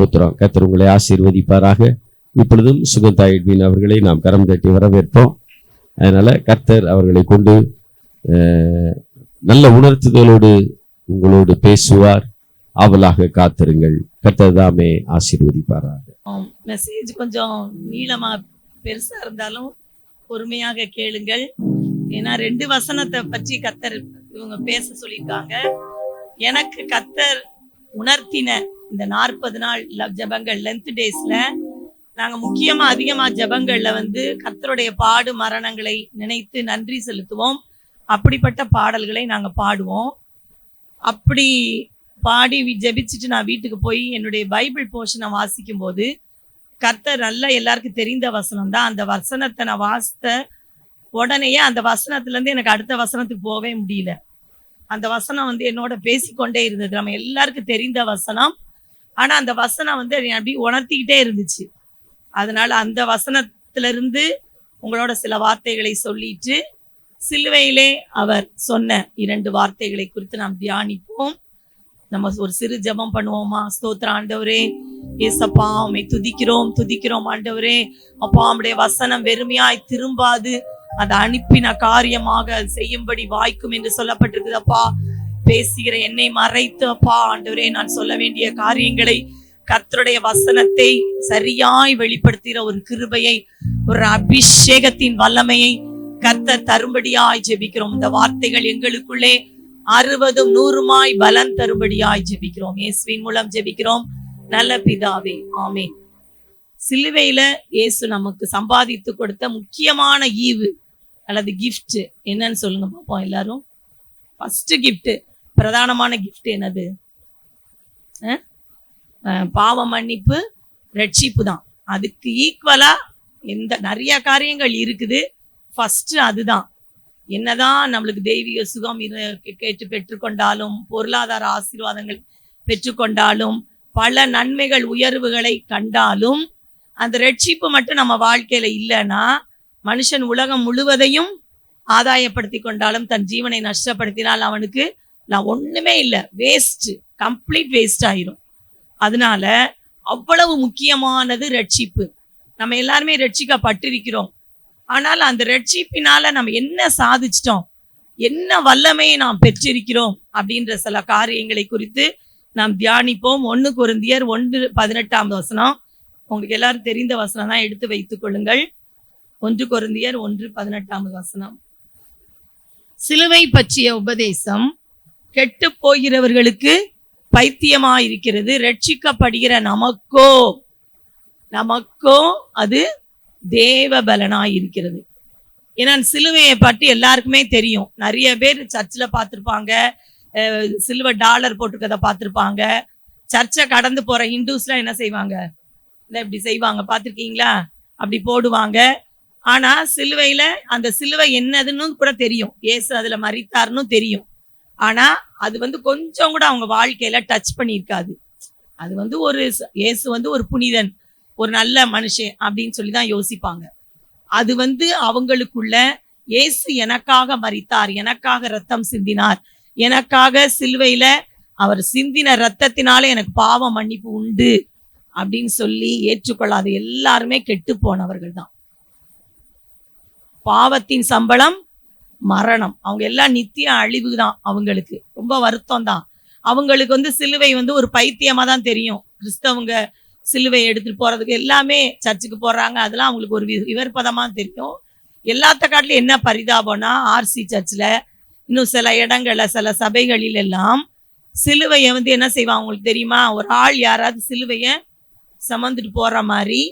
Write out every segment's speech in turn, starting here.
ஸ்தோத்திரம். கர்த்தர் உங்களை ஆசீர்வதிப்பாராக. இப்பொழுதும் சுகந்தா எட்வின் அவர்களை நாம் கரம் தட்டி வரவேற்போம். அதனால கர்த்தர் அவர்களை கொண்டு நல்ல உணர்த்துதலோடு உங்களோடு பேசுவார். ஆவலாக காத்திருங்கள். கர்த்தர் தாமே ஆசீர்வதிப்பாராக. மெசேஜ் கொஞ்சம் நீளமா பெருசா இருந்தாலும் பொறுமையாக கேளுங்கள். ஏன்னா 2 வசனத்தை பற்றி கர்த்தர் இவங்க பேச சொல்லியிருக்காங்க. எனக்கு கர்த்தர் உணர்த்தின இந்த 40 நாள் ஜெபங்கள் லென்த் டேஸ்ல நாங்க முக்கியமா அதிகமா ஜெபங்கள்ல கர்த்தருடைய பாடு மரணங்களை நினைத்து நன்றி செலுத்துவோம். அப்படிப்பட்ட பாடல்களை நாங்க பாடுவோம். அப்படி பாடி ஜெபிச்சுட்டு நான் வீட்டுக்கு போய் என்னுடைய பைபிள் போர்ஷனை வாசிக்கும் போது கர்த்தர் நல்லா எல்லாருக்கும் தெரிந்த வசனம் தான். அந்த வசனத்தை நான் வாசித்த உடனேயே அந்த வசனத்துல இருந்து எனக்கு அடுத்த வசனத்துக்கு போகவே முடியல. அந்த வசனம் என்னோட பேசிக்கொண்டே இருந்தது. நம்ம எல்லாருக்கும் தெரிந்த வசனம். ஆனா அந்த வசனம் அப்படி உணர்த்திக்கிட்டே இருந்துச்சு. அதனால அந்த வசனத்திலிருந்து உங்களோட சில வார்த்தைகளை சொல்லிட்டு சிலுவையிலே அவர் சொன்ன 2 வார்த்தைகளை குறித்து நாம் தியானிப்போம். நம்ம ஒரு சிறு ஜெபம் பண்ணுவோமா? ஸ்தோத்திரம் ஆண்டவரே, ஏசப்பா உம்மை துதிக்கிறோம் ஆண்டவரே. அப்பா உம்முடைய வசனம் வெறுமையாய் திரும்பாது, அதை அனுப்பின காரியமாக செய்யும்படி வாய்க்கும் என்று சொல்லப்பட்டிருக்குது. அப்பா பேசுகிற என்னை மறைத்து அப்பா ஆண்டவரே நான் சொல்ல வேண்டிய காரியங்களை கர்த்தருடைய வசனத்தை சரியாய் வெளிப்படுத்துகிற ஒரு கிருபையை, ஒரு அபிஷேகத்தின் வல்லமையை கர்த்தர் தரும்படியாய் ஜெபிக்கிறோம். இந்த வார்த்தைகள் எங்களுக்குள்ளே 60 100 பலன் தரும்படியாய் ஜெபிக்கிறோம். இயேசுவின் மூலம் ஜெபிக்கிறோம் நல்ல பிதாவே, ஆமென். சிலுவையில இயேசு நமக்கு சம்பாதித்து கொடுத்த முக்கியமான ஈவு அல்லது கிஃப்ட் என்னன்னு சொல்லுங்க பாப்போம் எல்லாரும். ஃபர்ஸ்ட் கிஃப்ட், பிரதானமான கிஃப்ட் என்னது? பாவ மன்னிப்பு, ரட்சிப்பு தான். அதுக்கு ஈக்குவலா நிறைய காரியங்கள் இருக்குது. ஃபர்ஸ்ட் அதுதான். என்னதான் நம்மளுக்கு தெய்வீக சுகம் கேட்டு பெற்றுக்கொண்டாலும், பொருளாதார ஆசீர்வாதங்கள் பெற்றுக்கொண்டாலும், பல நன்மைகள் உயர்வுகளை கண்டாலும், அந்த ரட்சிப்பு மட்டும் நம்ம வாழ்க்கையில இல்லைன்னா மனுஷன் உலகம் முழுவதையும் ஆதாயப்படுத்தி கொண்டாலும் தன் ஜீவனை நஷ்டப்படுத்தினால் அவனுக்கு ஒண்ணுமே இல்லை, வேஸ்ட், கம்ப்ளீட் வேஸ்ட் ஆயிரும். அதனால அவ்வளவு முக்கியமானது ரட்சிப்பு. நம்ம எல்லாருமே ரட்சிக்கப்பட்டிருக்கிறோம். ஆனால் அந்த ரட்சிப்பினால நம்ம என்ன சாதிச்சிட்டோம், என்ன வல்லமையை நாம் பெற்றிருக்கிறோம் அப்படின்ற சில காரியங்களை குறித்து நாம் தியானிப்போம். 1 கொரிந்தியர் 1:18 வசனம். உங்களுக்கு எல்லாரும் தெரிந்த வசனம் தான், எடுத்து வைத்துக் கொள்ளுங்கள். 1 கொரிந்தியர் 1:18 வசனம். சிலுவை பற்றிய உபதேசம் கெட்டு போகிறவர்களுக்கு பைத்தியமாயிருக்கிறது, ரட்சிக்கப்படுகிற நமக்கோ அது தேவ பலனாயிருக்கிறது. ஏன்னா சிலுவையை பற்றி எல்லாருக்குமே தெரியும். நிறைய பேர் சர்ச்சில் பார்த்துருப்பாங்க, சிலுவை டாலர் போட்டுக்கதை பார்த்துருப்பாங்க. சர்ச்சை கடந்து போற ஹிந்துஸ்லாம் என்ன செய்வாங்க, இப்படி செய்வாங்க, பார்த்துருக்கீங்களா? அப்படி போடுவாங்க. ஆனா சிலுவையில அந்த சிலுவை என்னதுன்னு கூட தெரியும், இயேசு அதுல மரித்தாருன்னு தெரியும். ஆனா அது கொஞ்சம் கூட அவங்க வாழ்க்கையில டச் பண்ணியிருக்காது. அது ஒரு இயேசு ஒரு புனிதன், ஒரு நல்ல மனுஷன் அப்படின்னு சொல்லிதான் யோசிப்பாங்க. அது அவங்களுக்குள்ள இயேசு எனக்காக மரித்தார், எனக்காக ரத்தம் சிந்தினார், எனக்காக சிலுவையில அவர் சிந்தின ரத்தத்தினால எனக்கு பாவ மன்னிப்பு உண்டு அப்படின்னு சொல்லி ஏற்றுக்கொள்ளாத எல்லாருமே கெட்டு போனவர்கள் தான். பாவத்தின் சம்பளம் மரணம். அவங்க எல்லாம் நித்திய அழிவு தான். அவங்களுக்கு ரொம்ப வருத்தம் தான். அவங்களுக்கு சிலுவை ஒரு பைத்தியமா தான் தெரியும். கிறிஸ்தவங்க சிலுவை எடுத்துட்டு போறதுக்கு எல்லாமே சர்ச்சுக்கு போறாங்க, அதெல்லாம் அவங்களுக்கு ஒரு விவற்பதமா தெரியும். எல்லாத்த காட்டிலும் என்ன பரிதாபம்னா, ஆர்சி சர்ச்சில் இன்னும் சில இடங்கள்ல சில சபைகளில் எல்லாம் சிலுவையை என்ன செய்வாங்க அவங்களுக்கு தெரியுமா? ஒரு ஆள் யாராவது சிலுவையை சுமந்துட்டு போற மாதிரி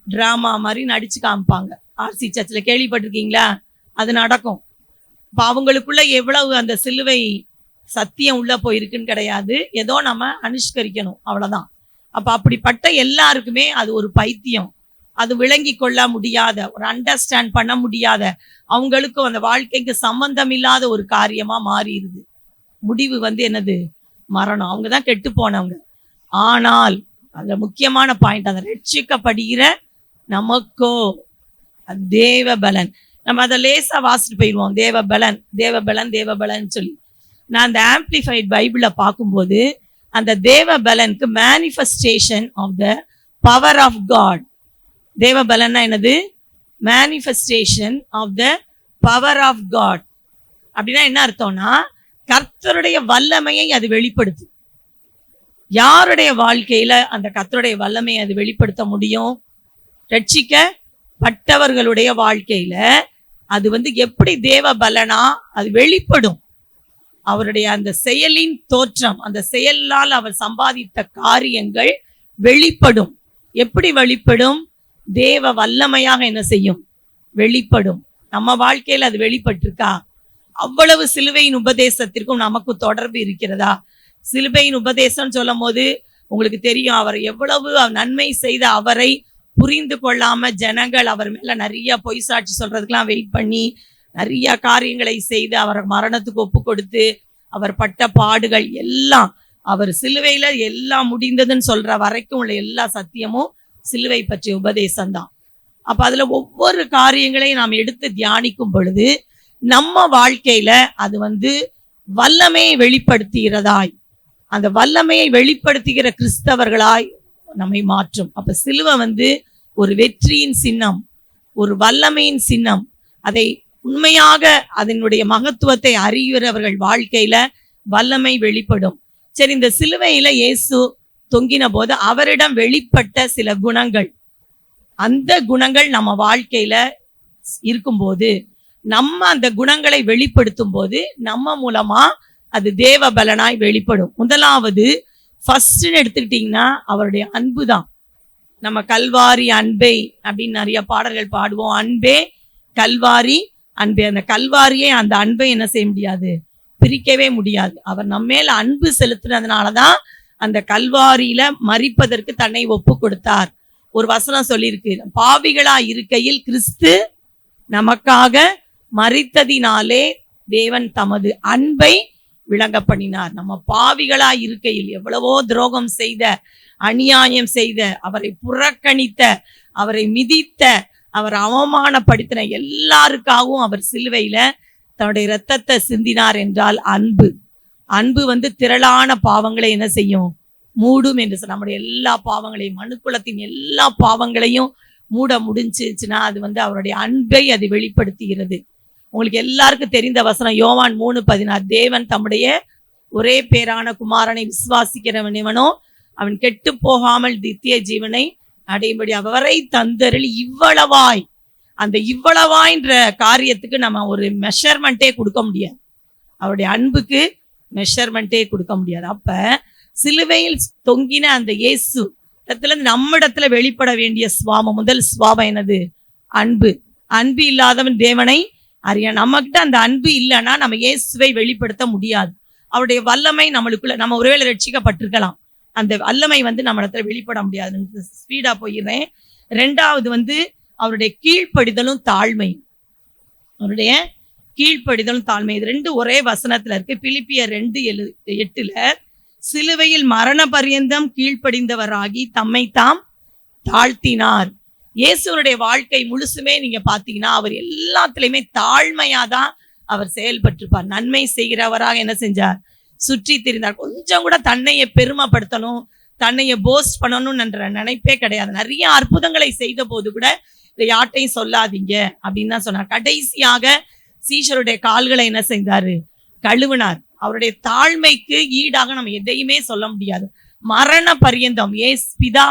டிராமா மாதிரி நடிச்சு காமிப்பாங்க. ஆர்சி சர்ச்சில் கேள்விப்பட்டிருக்கீங்களா? அது நடக்கும். இப்போ அவங்களுக்குள்ள எவ்வளவு அந்த சிலுவை சத்தியம் உள்ள போயிருக்குன்னு கிடையாது, ஏதோ நம்ம அனுஷ்கரிக்கணும், அவ்வளவுதான். அப்ப அப்படிப்பட்ட எல்லாருக்குமே அது ஒரு பைத்தியம். அது விளங்கி கொள்ள முடியாத, ஒரு அண்டர்ஸ்டாண்ட் பண்ண முடியாத, அவங்களுக்கும் அந்த வாழ்க்கைக்கு சம்பந்தம் இல்லாத ஒரு காரியமா மாறிடுது. முடிவு என்னது? மரணம். அவங்க தான் கெட்டு போனவங்க. ஆனால் அந்த முக்கியமான பாயிண்ட், அதை ரட்சிக்கப்படுகிற நமக்கோ தேவ பலன். நம்ம அதை லேசா வாசிட்டு போயிடுவோம், தேவ பலன் சொல்லி. நான் அந்த ஆம்பிளிஃபைட் பைபிளை பார்க்கும்போது அந்த தேவ பலனுக்கு manifestation of the power of God. தேவ பலன்னா என்னது? Manifestation of the power of God. அப்படின்னா என்ன அர்த்தம்னா, கர்த்தருடைய வல்லமையை அது வெளிப்படுத்து. யாருடைய வாழ்க்கையில அந்த கர்த்தருடைய வல்லமையை அது வெளிப்படுத்த முடியும்? ரட்சிக்கப்பட்டவர்களுடைய வாழ்க்கையில அது எப்படி தேவ பலனா அது வெளிப்படும்? அவருடைய அந்த செயலின் தோற்றம், அந்த செயலால் அவர் சம்பாதித்த காரியங்கள் வெளிப்படும். எப்படி வெளிப்படும்? தேவ வல்லமையாக என்ன செய்யும்? வெளிப்படும். நம்ம வாழ்க்கையில அது வெளிப்பட்டிருக்கா? அவ்வளவு சிலுவையின் உபதேசத்திற்கும் நமக்கு தொடர்பு இருக்கிறதா? சிலுவையின் உபதேசம் சொல்லும் போது உங்களுக்கு தெரியும், அவர் எவ்வளவு நன்மை செய்த அவரை புரிந்து கொள்ளாம ஜனங்கள் அவர் மேல நிறைய பொய் சாட்சி சொல்றதுக்கெல்லாம் வெயிட் பண்ணி நிறைய காரியங்களை செய்து அவரை மரணத்துக்கு ஒப்பு கொடுத்து அவர் பட்ட பாடுகள் எல்லாம், அவர் சிலுவையில எல்லாம் முடிந்ததுன்னு சொல்ற வரைக்கும் உள்ள எல்லா சத்தியமும் சிலுவை பற்றிய உபதேசம் தான். அப்ப அதுல ஒவ்வொரு காரியங்களையும் நாம் எடுத்து தியானிக்கும் பொழுது நம்ம வாழ்க்கையில அது வல்லமையை வெளிப்படுத்துகிறதாய், அந்த வல்லமையை வெளிப்படுத்துகிற கிறிஸ்தவர்களாய் நம்மை மாற்றும். அப்ப சிலுவை ஒரு வெற்றியின் சின்னம், ஒரு வல்லமையின் சின்னம். அதை உண்மையாக அதனுடைய மகத்துவத்தை அறிகிறவர்கள் வாழ்க்கையில வல்லமை வெளிப்படும். சரி, இந்த சிலுவையில இயேசு தொங்கின போது அவரிடம் வெளிப்பட்ட சில குணங்கள், அந்த குணங்கள் நம்ம வாழ்க்கையில இருக்கும்போது, நம்ம அந்த குணங்களை வெளிப்படுத்தும் போது நம்ம மூலமா அது தேவ பலனாய் வெளிப்படும். முதலாவது ஃபர்ஸ்ட்னு எடுத்துக்கிட்டீங்கன்னா அவருடைய அன்பு தான். நம்ம கல்வாரி அன்பை அப்படின்னு நிறைய பாடல்கள் பாடுவோம். அன்பே கல்வாரி அன்பே. அந்த கல்வாரியை, அந்த அன்பை என்ன செய்ய முடியாது? பிரிக்கவே முடியாது. அவர் நம்ம மேல அன்பு செலுத்தினதுனாலதான் அந்த கல்வாரியில மரிப்பதற்கு தன்னை ஒப்பு கொடுத்தார். ஒரு வசனம் சொல்லியிருக்கு, பாவிகளா இருக்கையில் கிறிஸ்து நமக்காக மரித்ததினாலே தேவன் தமது அன்பை விளங்க பண்ணினார். நம்ம பாவிகளா இருக்கையில் எவ்வளவோ துரோகம் செய்த, அநியாயம் செய்த, அவரை புறக்கணித்த, அவரை மிதித்த, அவர் அவமானப்படுத்தின எல்லாருக்காகவும் அவர் சிலுவையில தன்னுடைய இரத்தத்தை சிந்தினார் என்றால் அன்பு. அன்பு திரளான பாவங்களை என்ன செய்யும்? மூடும் என்று சொல்ல. நம்முடைய எல்லா பாவங்களையும், மனுக்குலத்தின் எல்லா பாவங்களையும் மூட முடிஞ்சிச்சுன்னா அது அவருடைய அன்பை அது வெளிப்படுத்துகிறது. உங்களுக்கு எல்லாருக்கும் தெரிந்த வசனம் யோவான் 3:16, தேவன் தம்முடைய ஒரே பேரான குமாரனை விசுவாசிக்கிறவன் எவனோ அவன் கெட்டு போகாமல் நித்திய ஜீவனை அடையும்படி அவரை தந்தருளி இவ்வளவாய். அந்த இவ்வளவாய்ன்ற காரியத்துக்கு நம்ம ஒரு மெஷர்மெண்ட்டே கொடுக்க முடியாது. அவருடைய அன்புக்கு மெஷர்மெண்ட்டே கொடுக்க முடியாது. அப்ப சிலுவையில் தொங்கின அந்த இயேசு இடத்துல நம்மிடத்துல வெளிப்பட வேண்டிய சுவாபம், முதல் சுவாபம் என்னது? அன்பு. அன்பு இல்லாதவன் தேவனை அறிய. நம்ம கிட்ட அந்த அன்பு இல்லைன்னா நம்ம இயேசுவை வெளிப்படுத்த முடியாது. அவருடைய வல்லமை நம்மளுக்குள்ள, நம்ம ஒருவேளை ரட்சிக்கப்பட்டிருக்கலாம், அந்த வல்லமை நம்ம இடத்துல வெளிப்பட முடியாது. ஸ்பீடா போயிடுறேன். ரெண்டாவது அவருடைய கீழ்ப்படிதலும் தாழ்மை. அவருடைய கீழ்ப்படிதலும் தாழ்மை, இது ரெண்டு ஒரே வசனத்துல இருக்கு. பிலிப்பியர் 2:8, சிலுவையில் மரண பரியந்தம் கீழ்ப்படிந்தவராகி தம்மை தாம் தாழ்த்தினார். இயேசுனுடைய வாழ்க்கை முழுசுமே நீங்க பாத்தீங்கன்னா அவர் எல்லாத்துலயுமே தாழ்மையாதான் அவர் செயல்பட்டிருப்பார். நன்மை செய்கிறவராக என்ன செஞ்சார்? சுற்றி திரிந்தார். கொஞ்சம் கூட தன்னைய பெருமைப்படுத்தணும், தன்னைய போஸ்ட் பண்ணணும்ன்ற நினைப்பே கிடையாது. நிறைய அற்புதங்களை செய்த போது கூட இதை யார்ட்டையும் சொல்லாதீங்க அப்படின்னு தான் சொன்னார். கடைசியாக சீஷருடைய கால்களை என்ன செய்தாரு? கழுவினார். அவருடைய தாழ்மைக்கு ஈடாக நம்ம எதையுமே சொல்ல முடியாது. மரண பரியந்தம் பிதா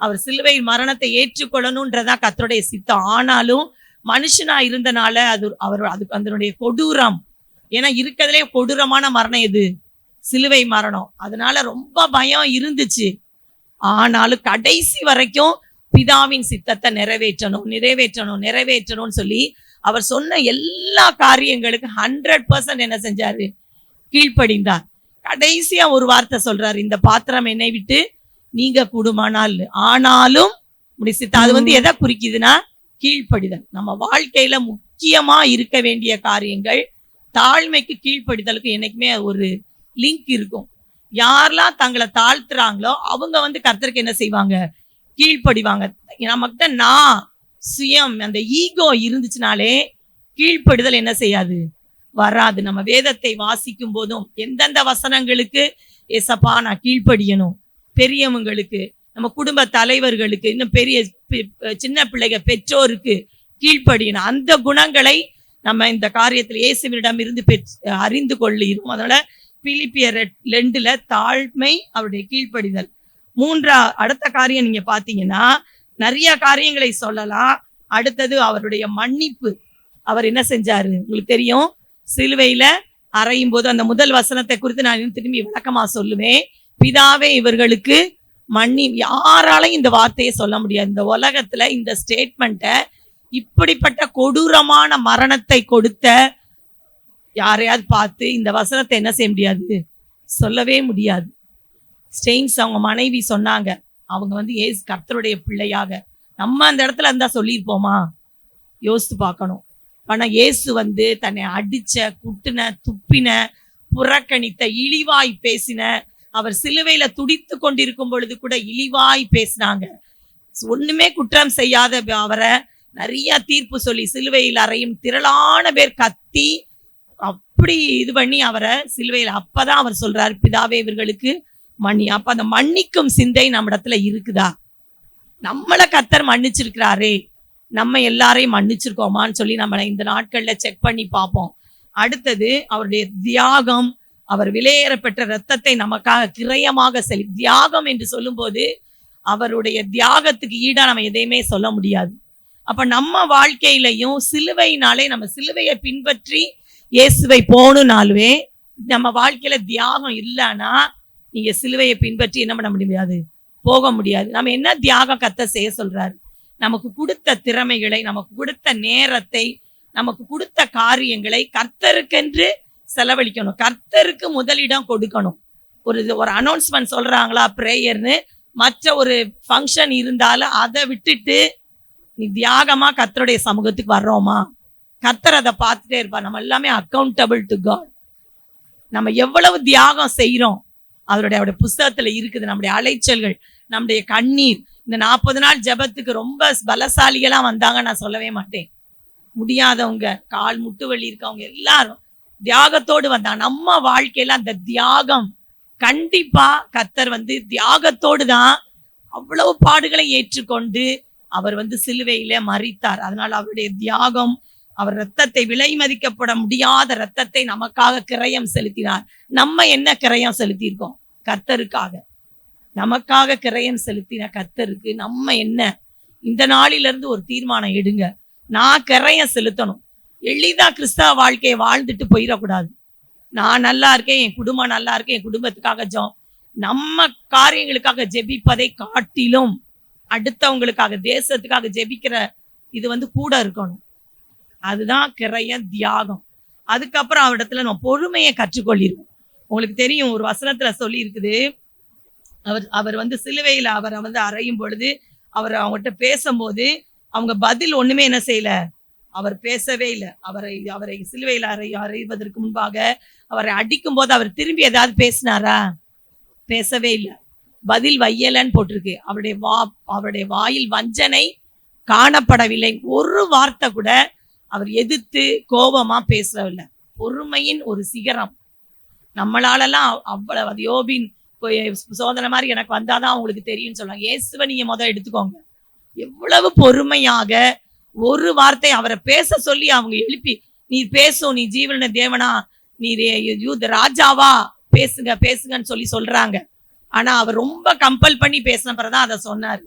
அவர் சிலுவை மரணத்தை ஏற்றுக்கொள்ளணும்ன்றதா கர்த்தருடைய சித்தம். ஆனாலும் மனுஷனா இருந்தனால அதனுடைய கொடூரம், ஏன்னா இருக்கிறதுலே கொடூரமான மரணம் எது? சிலுவை மரணம். அதனால ரொம்ப பயம் இருந்துச்சு. ஆனாலும் கடைசி வரைக்கும் பிதாவின் சித்தத்தை நிறைவேற்றணும்னு சொல்லி அவர் சொன்ன எல்லா காரியங்களுக்கு 100% என்ன செஞ்சாரு? கீழ்ப்படிந்தார். கடைசியா ஒரு வார்த்தை சொல்றாரு, இந்த பாத்திரம் என்னை விட்டு நீங்க கூடுமானால், ஆனாலும் முடிசித்த. அது எதை குறிக்குதுன்னா கீழ்ப்படிதல். நம்ம வாழ்க்கையில முக்கியமா இருக்க வேண்டிய காரியங்கள் தாழ்மைக்கு கீழ்ப்படிதலுக்கு என்னைக்குமே ஒரு லிங்க் இருக்கும். யாரெல்லாம் தங்களை தாழ்த்துறாங்களோ அவங்க கர்த்தருக்கு என்ன செய்வாங்க? கீழ்ப்படிவாங்க. நம்மகிட்ட நான் சுயம், அந்த ஈகோ இருந்துச்சுனாலே கீழ்ப்படிதல் என்ன செய்யாது? வராது. நம்ம வேதத்தை வாசிக்கும் போதும் எந்தெந்த வசனங்களுக்கு ஏசப்பா நான் கீழ்ப்படியணும், பெரியவங்களுக்கு, நம்ம குடும்ப தலைவர்களுக்கு, இன்னும் பெரிய சின்ன பிள்ளைங்க பெற்றோருக்கு கீழ்ப்படியணும். அந்த குணங்களை நம்ம இந்த காரியத்தில் இயேசுவினிடம் இருந்து அறிந்து கொள்ளுகிறோம். அதனால பிலிப்பியர் 2 தாழ்மை, அவருடைய கீழ்ப்படிதல். அடுத்த காரியம் நீங்க பாத்தீங்கன்னா நிறைய காரியங்களை சொல்லலாம். அடுத்தது அவருடைய மன்னிப்பு. அவர் என்ன செஞ்சாரு உங்களுக்கு தெரியும். சிலுவையில அறையும் போது அந்த முதல் வசனத்தை குறித்து நான் திரும்பி விளக்கமா சொல்லுவேன். பிதாவே இவர்களுக்கு யாராலையும் இந்த வார்த்தையை சொல்ல முடியாது. இந்த உலகத்துல இந்த ஸ்டேட்மெண்ட்டை, இப்படிப்பட்ட கொடூரமான மரணத்தை கொடுத்த யாரையாவது பார்த்து இந்த வசனத்தை என்ன செய்ய முடியாது, சொல்லவே முடியாது. ஸ்டெயின்ஸ் அவங்க மனைவி சொன்னாங்க, அவங்க வந்து ஏசு கர்த்தருடைய பிள்ளையாக. நம்ம அந்த இடத்துல இருந்தா சொல்லியிருப்போமா? யோசித்து பார்க்கணும். ஆனா இயேசு வந்து தன்னை அடிச்ச, குட்டுன, துப்பின, புறக்கணித்த, இழிவாய் பேசின, அவர் சிலுவையில துடித்து கொண்டிருக்கும் பொழுது கூட இழிவாய் பேசினாங்க. ஒண்ணுமே குற்றம் செய்யாத அவரை நிறைய தீர்ப்பு சொல்லி சிலுவையில் அறையும் திரளான பேர் கத்தி அப்படி இது பண்ணி அவரை சிலுவையில், அப்பதான் அவர் சொல்றாரு, பிதாவே இவர்களுக்கு மன்னி. அப்ப அந்த மன்னிக்கும் சிந்தை நம்ம இடத்துல இருக்குதா? நம்மளை கர்த்தர் மன்னிச்சிருக்கிறாரே, நம்ம எல்லாரையும் மன்னிச்சிருக்கோமான்னு சொல்லி நம்ம இந்த நாட்கள்ல செக் பண்ணி பார்ப்போம். அடுத்தது அவருடைய தியாகம். அவர் விலையேற பெற்ற ரத்தத்தை நமக்காக கிரயமாக தியாகம் என்று சொல்லும் போது அவருடைய தியாகத்துக்கு ஈடா நம்ம எதையுமே சொல்ல முடியாது. அப்ப நம்ம வாழ்க்கையிலையும் சிலுவையினாலே, நம்ம சிலுவையை பின்பற்றி இயேசுவை போகணும்னாலுமே நம்ம வாழ்க்கையில தியாகம் இல்லைன்னா நீங்க சிலுவையை பின்பற்றி என்ன பண்ண முடியாது, போக முடியாது. நம்ம என்ன தியாகம் கர்த்தர் செய்ய சொல்றாரு? நமக்கு கொடுத்த திறமைகளை, நமக்கு கொடுத்த நேரத்தை, நமக்கு கொடுத்த காரியங்களை கர்த்தருக்கென்று செலவழிக்கணும். கர்த்தருக்கு முதலிடம் கொடுக்கணும். ஒரு அனௌன்ஸ்மெண்ட் சொல்றாங்களா பிரேயர்னு, மற்ற ஒரு ஃபங்க்ஷன் இருந்தாலும் அதை விட்டுட்டு நீ தியாகமா கர்த்தருடைய சமூகத்துக்கு வர்றோமா? கர்த்தர் அதை பார்த்துட்டே இருப்பார். நம்ம எல்லாமே அக்கௌண்டபிள் டு காட். நம்ம எவ்வளவு தியாகம் செய்யறோம் அவருடைய புஸ்தகத்துல இருக்குது. நம்முடைய அலைச்சல்கள், நம்முடைய கண்ணீர். இந்த 40 நாள் ஜெபத்துக்கு ரொம்ப பலசாலிகளா வந்தாங்க நான் சொல்லவே மாட்டேன். முடியாதவங்க, கால் முட்டு வலி இருக்கவங்க எல்லாரும் தியாகத்தோடு வந்தாங்க. நம்ம வாழ்க்கையில அந்த தியாகம் கண்டிப்பா கர்த்தர் வந்து தியாகத்தோடு தான் அவ்வளவு பாடுகளை ஏற்றுக்கொண்டு அவர் வந்து சிலுவையில மரித்தார். அதனால அவருடைய தியாகம், அவர் ரத்தத்தை, விலை மதிக்கப்பட முடியாத ரத்தத்தை நமக்காக கிரயம் செலுத்தினார். நம்ம என்ன கிரயம் செலுத்தியிருக்கோம்? கர்த்தருக்காக. நமக்காக கிரயம் செலுத்தின கர்த்தருக்கு நம்ம என்ன? இந்த நாளிலிருந்து ஒரு தீர்மானம் எடுங்க, நான் கிரயம் செலுத்தணும். எளிதா கிறிஸ்தவ வாழ்க்கையை வாழ்ந்துட்டு போயிடக்கூடாது. நான் நல்லா இருக்கேன், என் குடும்பம் நல்லா இருக்கேன், என் குடும்பத்துக்காக நம்ம காரியங்களுக்காக ஜெபிப்பதை காட்டிலும் அடுத்தவங்களுக்காக, தேசத்துக்காக ஜெபிக்கிற இது வந்து கூட இருக்கணும். அதுதான் கிரைய தியாகம். அதுக்கப்புறம் அவரிடத்துல நம்ம பொறுமையை கற்றுக்கொள்ளிருவோம். உங்களுக்கு தெரியும், ஒரு வசனத்துல சொல்லி இருக்குது, அவர் வந்து சிலுவையில அவரை வந்து அறையும் பொழுது அவர் அவங்ககிட்ட பேசும்போது அவங்க பதில் ஒண்ணுமே என்ன செய்யல, அவர் பேசவே இல்லை. அவரை சிலுவையில அறைவதற்கு முன்பாக அவரை அடிக்கும் போது அவர் திரும்பி ஏதாவது பேசினாரா? பேசவே இல்லை. பதில் வையலன்னு போட்டிருக்கு. அவருடைய வாயில் வஞ்சனை காணப்படவில்லை. ஒரு வார்த்தை கூட அவர் எதிர்த்து கோபமா பேசவில்லை. பொறுமையின் ஒரு சிகரம். நம்மளாலெல்லாம் அவ்வளவு, அது யோபின் சோதனை மாதிரி எனக்கு வந்தாதான் அவங்களுக்கு தெரியும்னு சொல்லுவாங்க. இயேசுவை நீங்க எடுத்துக்கோங்க. எவ்வளவு பொறுமையாக ஒரு வார்த்தை அவரை பேச சொல்லி அவங்க எழுப்பி, நீ பேசும், நீ ஜீவன தேவனா, நீ யூத ராஜாவா, பேசுங்க பேசுங்கன்னு சொல்றாங்க. ஆனா அவர் ரொம்ப கம்பல் பண்ணி பேசின பிறகுதான் அதை சொன்னாரு.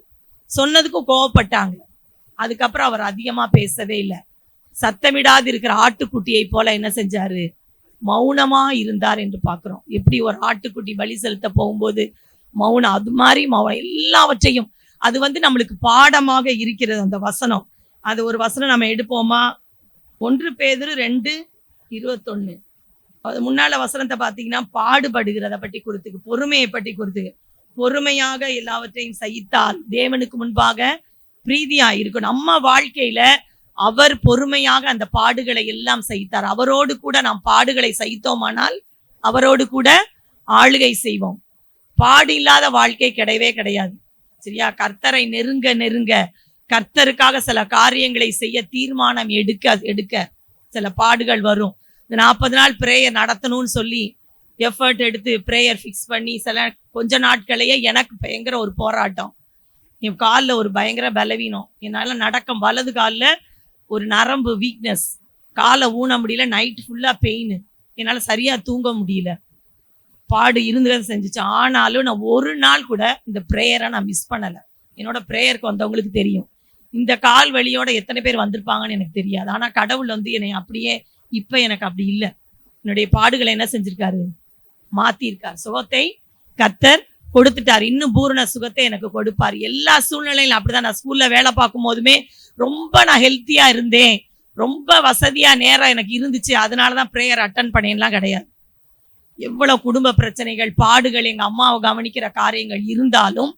சொன்னதுக்கும் கோவப்பட்டாங்க. அதுக்கப்புறம் அவர் அதிகமா பேசவே இல்லை. சத்தமிடாது இருக்கிற ஆட்டுக்குட்டியை போல என்ன செஞ்சாரு? மௌனமா இருந்தார் என்று பார்க்கிறோம். எப்படி ஒரு ஆட்டுக்குட்டி பலி செலுத்த போகும்போது மௌனம், அது மாதிரி மௌனம் எல்லாவற்றையும். அது வந்து நம்மளுக்கு பாடமாக இருக்கிறது அந்த வசனம். அது ஒரு வசனம் நம்ம எடுப்போமா? 1 பேதுரு 2:21. அது முன்னால வசனத்தை பார்த்தீங்கன்னா பாடுபடுகிறத பற்றி கொடுத்துக்கு, பொறுமையை பற்றி கொடுத்துக்கு. பொறுமையாக எல்லாவற்றையும் சகித்தால் தேவனுக்கு முன்பாக பிரீதியா இருக்கும். நம்ம வாழ்க்கையில அவர் பொறுமையாக அந்த பாடுகளை எல்லாம் சகித்தார். அவரோடு கூட நாம் பாடுகளை சகித்தோமானால் அவரோடு கூட ஆளுகை செய்வோம். பாடு இல்லாத வாழ்க்கை கிடையவே கிடையாது. சரியா? கர்த்தரை நெருங்க நெருங்க, கர்த்தருக்காக சில காரியங்களை செய்ய தீர்மானம் எடுக்க சில பாடுகள் வரும். இந்த 40 நாள் ப்ரேயர் நடத்தணும்னு சொல்லி எஃபர்ட் எடுத்து ப்ரேயர் ஃபிக்ஸ் பண்ணி கொஞ்ச நாட்களையே எனக்கு பயங்கர ஒரு போராட்டம். என் காலில் ஒரு பயங்கர பலவீனம், என்னால் வலது காலில் ஒரு நரம்பு வீக்னஸ், காலை ஊன முடியல, நைட்டு ஃபுல்லாக பெயின், என்னால் சரியாக தூங்க முடியல, பாடு இருந்துதான் செஞ்சிச்சு. ஆனாலும் நான் ஒரு நாள் கூட இந்த ப்ரேயரை நான் மிஸ் பண்ணலை. என்னோட ப்ரேயருக்கு வந்தவங்களுக்கு தெரியும். இந்த கால் வலியோட எத்தனை பேர் வந்திருப்பாங்கன்னு எனக்கு தெரியாது. ஆனால் கடவுள் என்னை அப்படியே இப்போ எனக்கு அப்படி இல்லை. என்னுடைய பாடுகளை என்ன செஞ்சிருக்காரு? மாற்றிருக்கார். சுகத்தை கர்த்தர் கொடுத்துட்டார். இன்னும் பூரண சுகத்தை எனக்கு கொடுப்பார். எல்லா சூழ்நிலையிலும் அப்படிதான். நான் ஸ்கூலில் வேலை பார்க்கும் போதுமே ரொம்ப நான் ஹெல்த்தியாக இருந்தேன், ரொம்ப வசதியாக நேரம் எனக்கு இருந்துச்சு. அதனால தான் ப்ரேயர் அட்டன் பண்ணேன்லாம் கிடையாது. எவ்வளோ குடும்ப பிரச்சனைகள், பாடுகள், எங்கள் அம்மாவை கவனிக்கிற காரியங்கள் இருந்தாலும்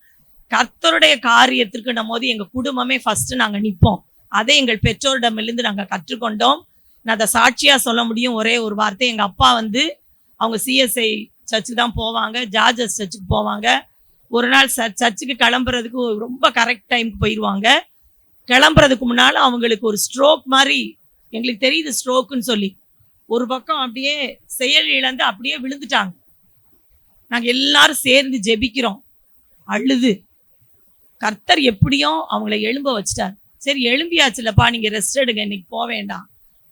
கர்த்தருடைய காரியத்திற்கு போது எங்கள் குடும்பமே ஃபர்ஸ்ட் நாங்கள் நிற்போம். அதை எங்கள் பெற்றோரிடமிருந்து நாங்கள் கற்றுக்கொண்டோம். நான் அதை சாட்சியாக சொல்ல முடியும். ஒரே ஒரு வார்த்தை, எங்கள் அப்பா அவங்க சிஎஸ்ஐ சர்ச்சுக்கு தான் போவாங்க, ஜார்ஜஸ் சர்ச்சுக்கு போவாங்க. ஒரு நாள் சர்ச்சுக்கு கிளம்புறதுக்கு ரொம்ப கரெக்ட் டைமுக்கு போயிடுவாங்க. கிளம்புறதுக்கு முன்னால் அவங்களுக்கு ஒரு ஸ்ட்ரோக் மாதிரி, எங்களுக்கு தெரியுது ஸ்ட்ரோக்குன்னு சொல்லி, ஒரு பக்கம் அப்படியே செயல் இழந்து அப்படியே விழுந்துட்டாங்க. நாங்கள் எல்லாரும் சேர்ந்து ஜெபிக்கிறோம், அழுது. கர்த்தர் எப்படியும் அவங்கள எழும்ப வச்சிட்டார். சரி, எழும்பியாச்சுலப்பா, நீங்கள் ரெஸ்ட் எடுங்க, இன்னைக்கு போக வேண்டாம்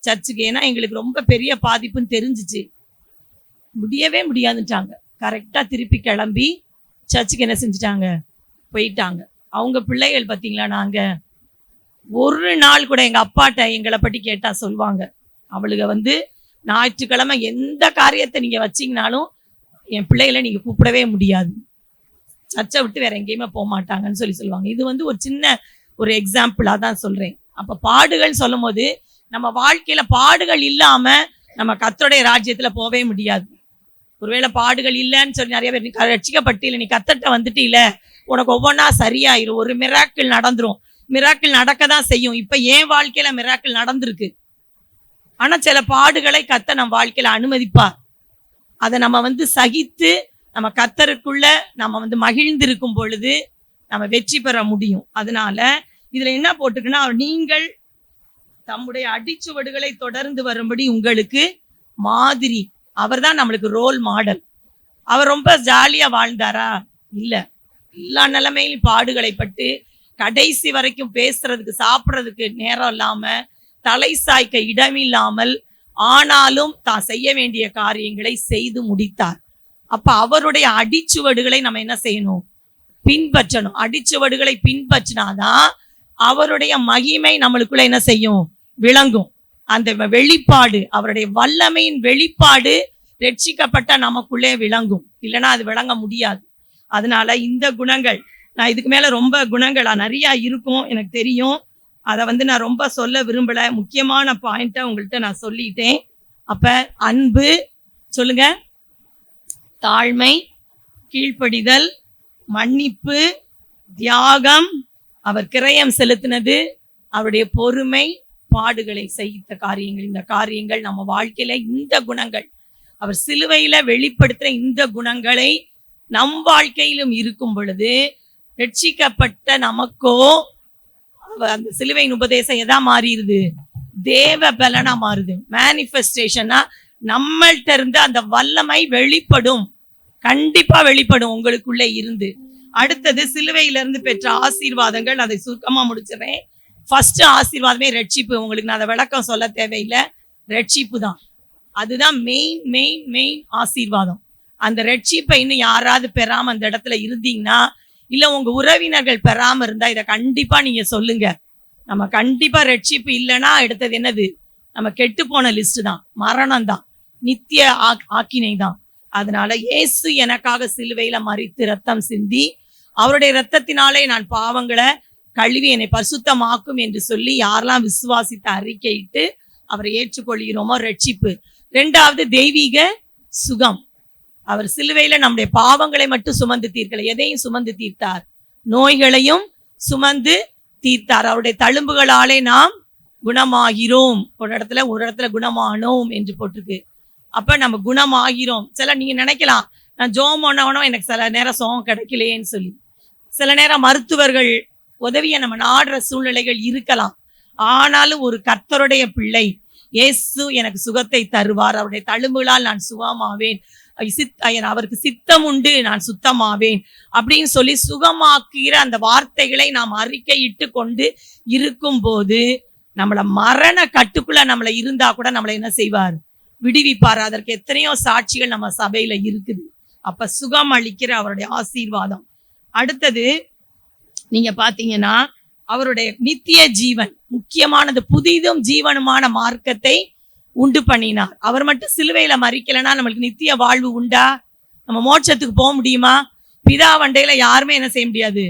சர்ச்சுக்கு. ஏன்னா எங்களுக்கு ரொம்ப பெரிய பாதிப்புன்னு தெரிஞ்சிச்சு. முடியவே முடியாதுட்டாங்க. கரெக்டாக திருப்பி கிளம்பி சர்ச்சுக்கு என்ன செஞ்சுட்டாங்க? போயிட்டாங்க. அவங்க பிள்ளைகள் பார்த்தீங்களா, நாங்கள் ஒரு நாள் கூட எங்கள் அப்பாட்ட எங்களை பற்றி கேட்டால் சொல்லுவாங்க, அவளுங்க ஞாயிற்றுக்கிழமை எந்த காரியத்தை நீங்கள் வச்சிங்கனாலும் என் பிள்ளைகளை நீங்கள் கூப்பிடவே முடியாது, சர்ச்சை விட்டு வேற எங்கேயுமே போக மாட்டாங்கன்னு சொல்லுவாங்க. இது ஒரு சின்ன ஒரு எக்ஸாம்பிளாக தான் சொல்கிறேன். அப்போ பாடுகள் சொல்லும் போது நம்ம வாழ்க்கையில் பாடுகள் இல்லாமல் நம்ம கர்த்தருடைய ராஜ்யத்தில் போகவே முடியாது. ஒருவேளை பாடுகள் இல்லைன்னு சொல்லி நிறைய பேர், நீ ரட்சிக்கப்பட்டு இல்லை, நீ கர்த்தர்ட்ட வந்துட்டு இல்லை, உனக்கு ஒவ்வொன்றா சரியாயிரும், ஒரு மிராக்கிள் நடந்துரும். மிராக்கிள் நடக்க தான் செய்யும். இப்போ என் வாழ்க்கையில் மிராக்கிள் நடந்திருக்கு. ஆனால் சில பாடுகளை கர்த்தர் நம்ம வாழ்க்கையில் அனுமதிப்பார். அதை நம்ம சகித்து நம்ம கர்த்தருக்குள்ள நம்ம மகிழ்ந்திருக்கும் பொழுது நம்ம வெற்றி பெற முடியும். அதனால இதுல என்ன போட்டுக்குன்னா, நீங்கள் தம்முடைய அடிச்சுவடுகளை தொடர்ந்து வரும்படி உங்களுக்கு மாதிரி. அவர் தான் நம்மளுக்கு ரோல் மாடல். அவர் ரொம்ப ஜாலியா வாழ்ந்தாரா? இல்ல. எல்லா நிலைமையிலும் பாடுகளை பட்டு கடைசி வரைக்கும் பேசுறதுக்கு சாப்பிட்றதுக்கு நேரம் இல்லாம, தலை சாய்க்க இடமில்லாமல், ஆனாலும் தான் செய்ய வேண்டிய காரியங்களை செய்து முடித்தார். அப்ப அவருடைய அடிச்சுவடுகளை நம்ம என்ன செய்யணும்? பின்பற்றணும். அடிச்சுவடுகளை பின்பற்றினாதான் அவருடைய மகிமை நம்மளுக்குள்ள என்ன செய்யும்? விளங்கும். அந்த வெளிப்பாடு, அவருடைய வல்லமையின் வெளிப்பாடு ரட்சிக்கப்பட்ட நமக்குள்ளே விளங்கும். இல்லைன்னா அது விளங்க முடியாது. அதனால இந்த குணங்கள், நான் இதுக்கு மேல ரொம்ப குணங்களா நிறைய இருக்கும் எனக்கு தெரியும். அதை நான் ரொம்ப சொல்ல விரும்பல. முக்கியமான பாயிண்ட்டை உங்கள்கிட்ட நான் சொல்லிட்டேன். அப்ப அன்பு சொல்லுங்க, தாழ்மை, கீழ்ப்படிதல், மன்னிப்பு, தியாகம், அவர் கிரயம் செலுத்தினது, அவருடைய பொறுமை, பாடுகளை சகித்த காரியங்கள். இந்த காரியங்கள் நம்ம வாழ்க்கையில, இந்த குணங்கள் அவர் சிலுவையில வெளிப்படுத்துற இந்த குணங்களை நம் வாழ்க்கையிலும் இருக்கும் பொழுது ரட்சிக்கப்பட்ட நமக்கோ அந்த சிலுவையின் உபதேசம் எதா மாறிடுது? தேவ பலனா மாறுது. மேனிஃபெஸ்டேஷனா நம்மள்ட்ட இருந்து அந்த வல்லமை வெளிப்படும். கண்டிப்பா வெளிப்படும் உங்களுக்குள்ளே இருந்து. அடுத்தது சிலுவையிலிருந்து பெற்ற ஆசீர்வாதங்கள். அதை சுருக்கமா முடிச்சிடறேன். ஃபர்ஸ்ட் ஆசீர்வாதமே ரட்சிப்பு. உங்களுக்கு நான் அதை விளக்கம் சொல்ல தேவையில்லை, ரட்சிப்பு தான். அதுதான் மெயின் மெயின் மெயின் ஆசீர்வாதம். அந்த ரட்சிப்பை இன்னும் யாராவது பெறாம அந்த இடத்துல இருந்தீங்கன்னா, இல்ல உங்க உறவினர்கள் பெறாம இருந்தா, இதை கண்டிப்பா நீங்க சொல்லுங்க. நம்ம கண்டிப்பா ரட்சிப்பு இல்லைன்னா அடுத்தது என்னது? நம்ம கெட்டு போன லிஸ்ட் தான், மரணம் தான், நித்திய ஆக்கினை தான். அதனால இயேசு எனக்காக சிலுவையில மரித்து ரத்தம் சிந்தி, அவருடைய ரத்தத்தினாலே நான் பாவங்களை கழுவி என்னை பரிசுத்தமாக்கும் என்று சொல்லி யாரெல்லாம் விசுவாசித்து அறிக்கையிட்டு அவரை ஏற்றுக்கொள்கிறோமோ ரட்சிப்பு. ரெண்டாவது தெய்வீக சுகம். அவர் சிலுவையில நம்முடைய பாவங்களை மட்டும் சுமந்து தீர்க்கல, எதையும் சுமந்து தீர்த்தார், நோய்களையும் சுமந்து தீர்த்தார். அவருடைய தழும்புகளாலே நாம் குணமாகிறோம். ஒரு இடத்துல குணமானோம் என்று போட்டிருக்கு. அப்ப நம்ம குணமாகிறோம். நீங்க நினைக்கலாம், நான் ஜோம் பண்ணவனும் எனக்கு சில நேரம் சுகம் கிடைக்கலையேன்னு சொல்லி. சில நேரம் மருத்துவர்கள் உதவியை நம்ம நாடுற சூழ்நிலைகள் இருக்கலாம். ஆனாலும் ஒரு கர்த்தருடைய பிள்ளை இயேசு எனக்கு சுகத்தை தருவார், அவருடைய தழும்புகளால் நான் சுகமாவேன், அவருக்கு சித்தம் உண்டு, நான் சுத்தமாவேன் அப்படின்னு சொல்லி சுகமாக்குகிற அந்த வார்த்தைகளை நாம் அறிக்கையிட்டு கொண்டு இருக்கும் போது நம்மள மரண கட்டுக்குள்ள நம்மள இருந்தா கூட நம்மளை என்ன செய்வார்? விடுவிப்பார். அதற்கு எத்தனையோ சாட்சிகள் நம்ம சபையில இருக்குது. அப்ப சுகம் அளிக்கிற அவருடைய ஆசீர்வாதம். அடுத்தது நீங்க பாத்தீங்கன்னா அவருடைய நித்திய ஜீவன் முக்கியமானது. புதிதும் ஜீவனுமான மார்க்கத்தை உண்டு பண்ணினார். அவர் மட்டும் சிலுவையில மறிக்கலைன்னா நம்மளுக்கு நித்திய வாழ்வு உண்டா? நம்ம மோட்சத்துக்கு போக முடியுமா? பிதா வண்டையில யாருமே என்ன செய்ய முடியாது,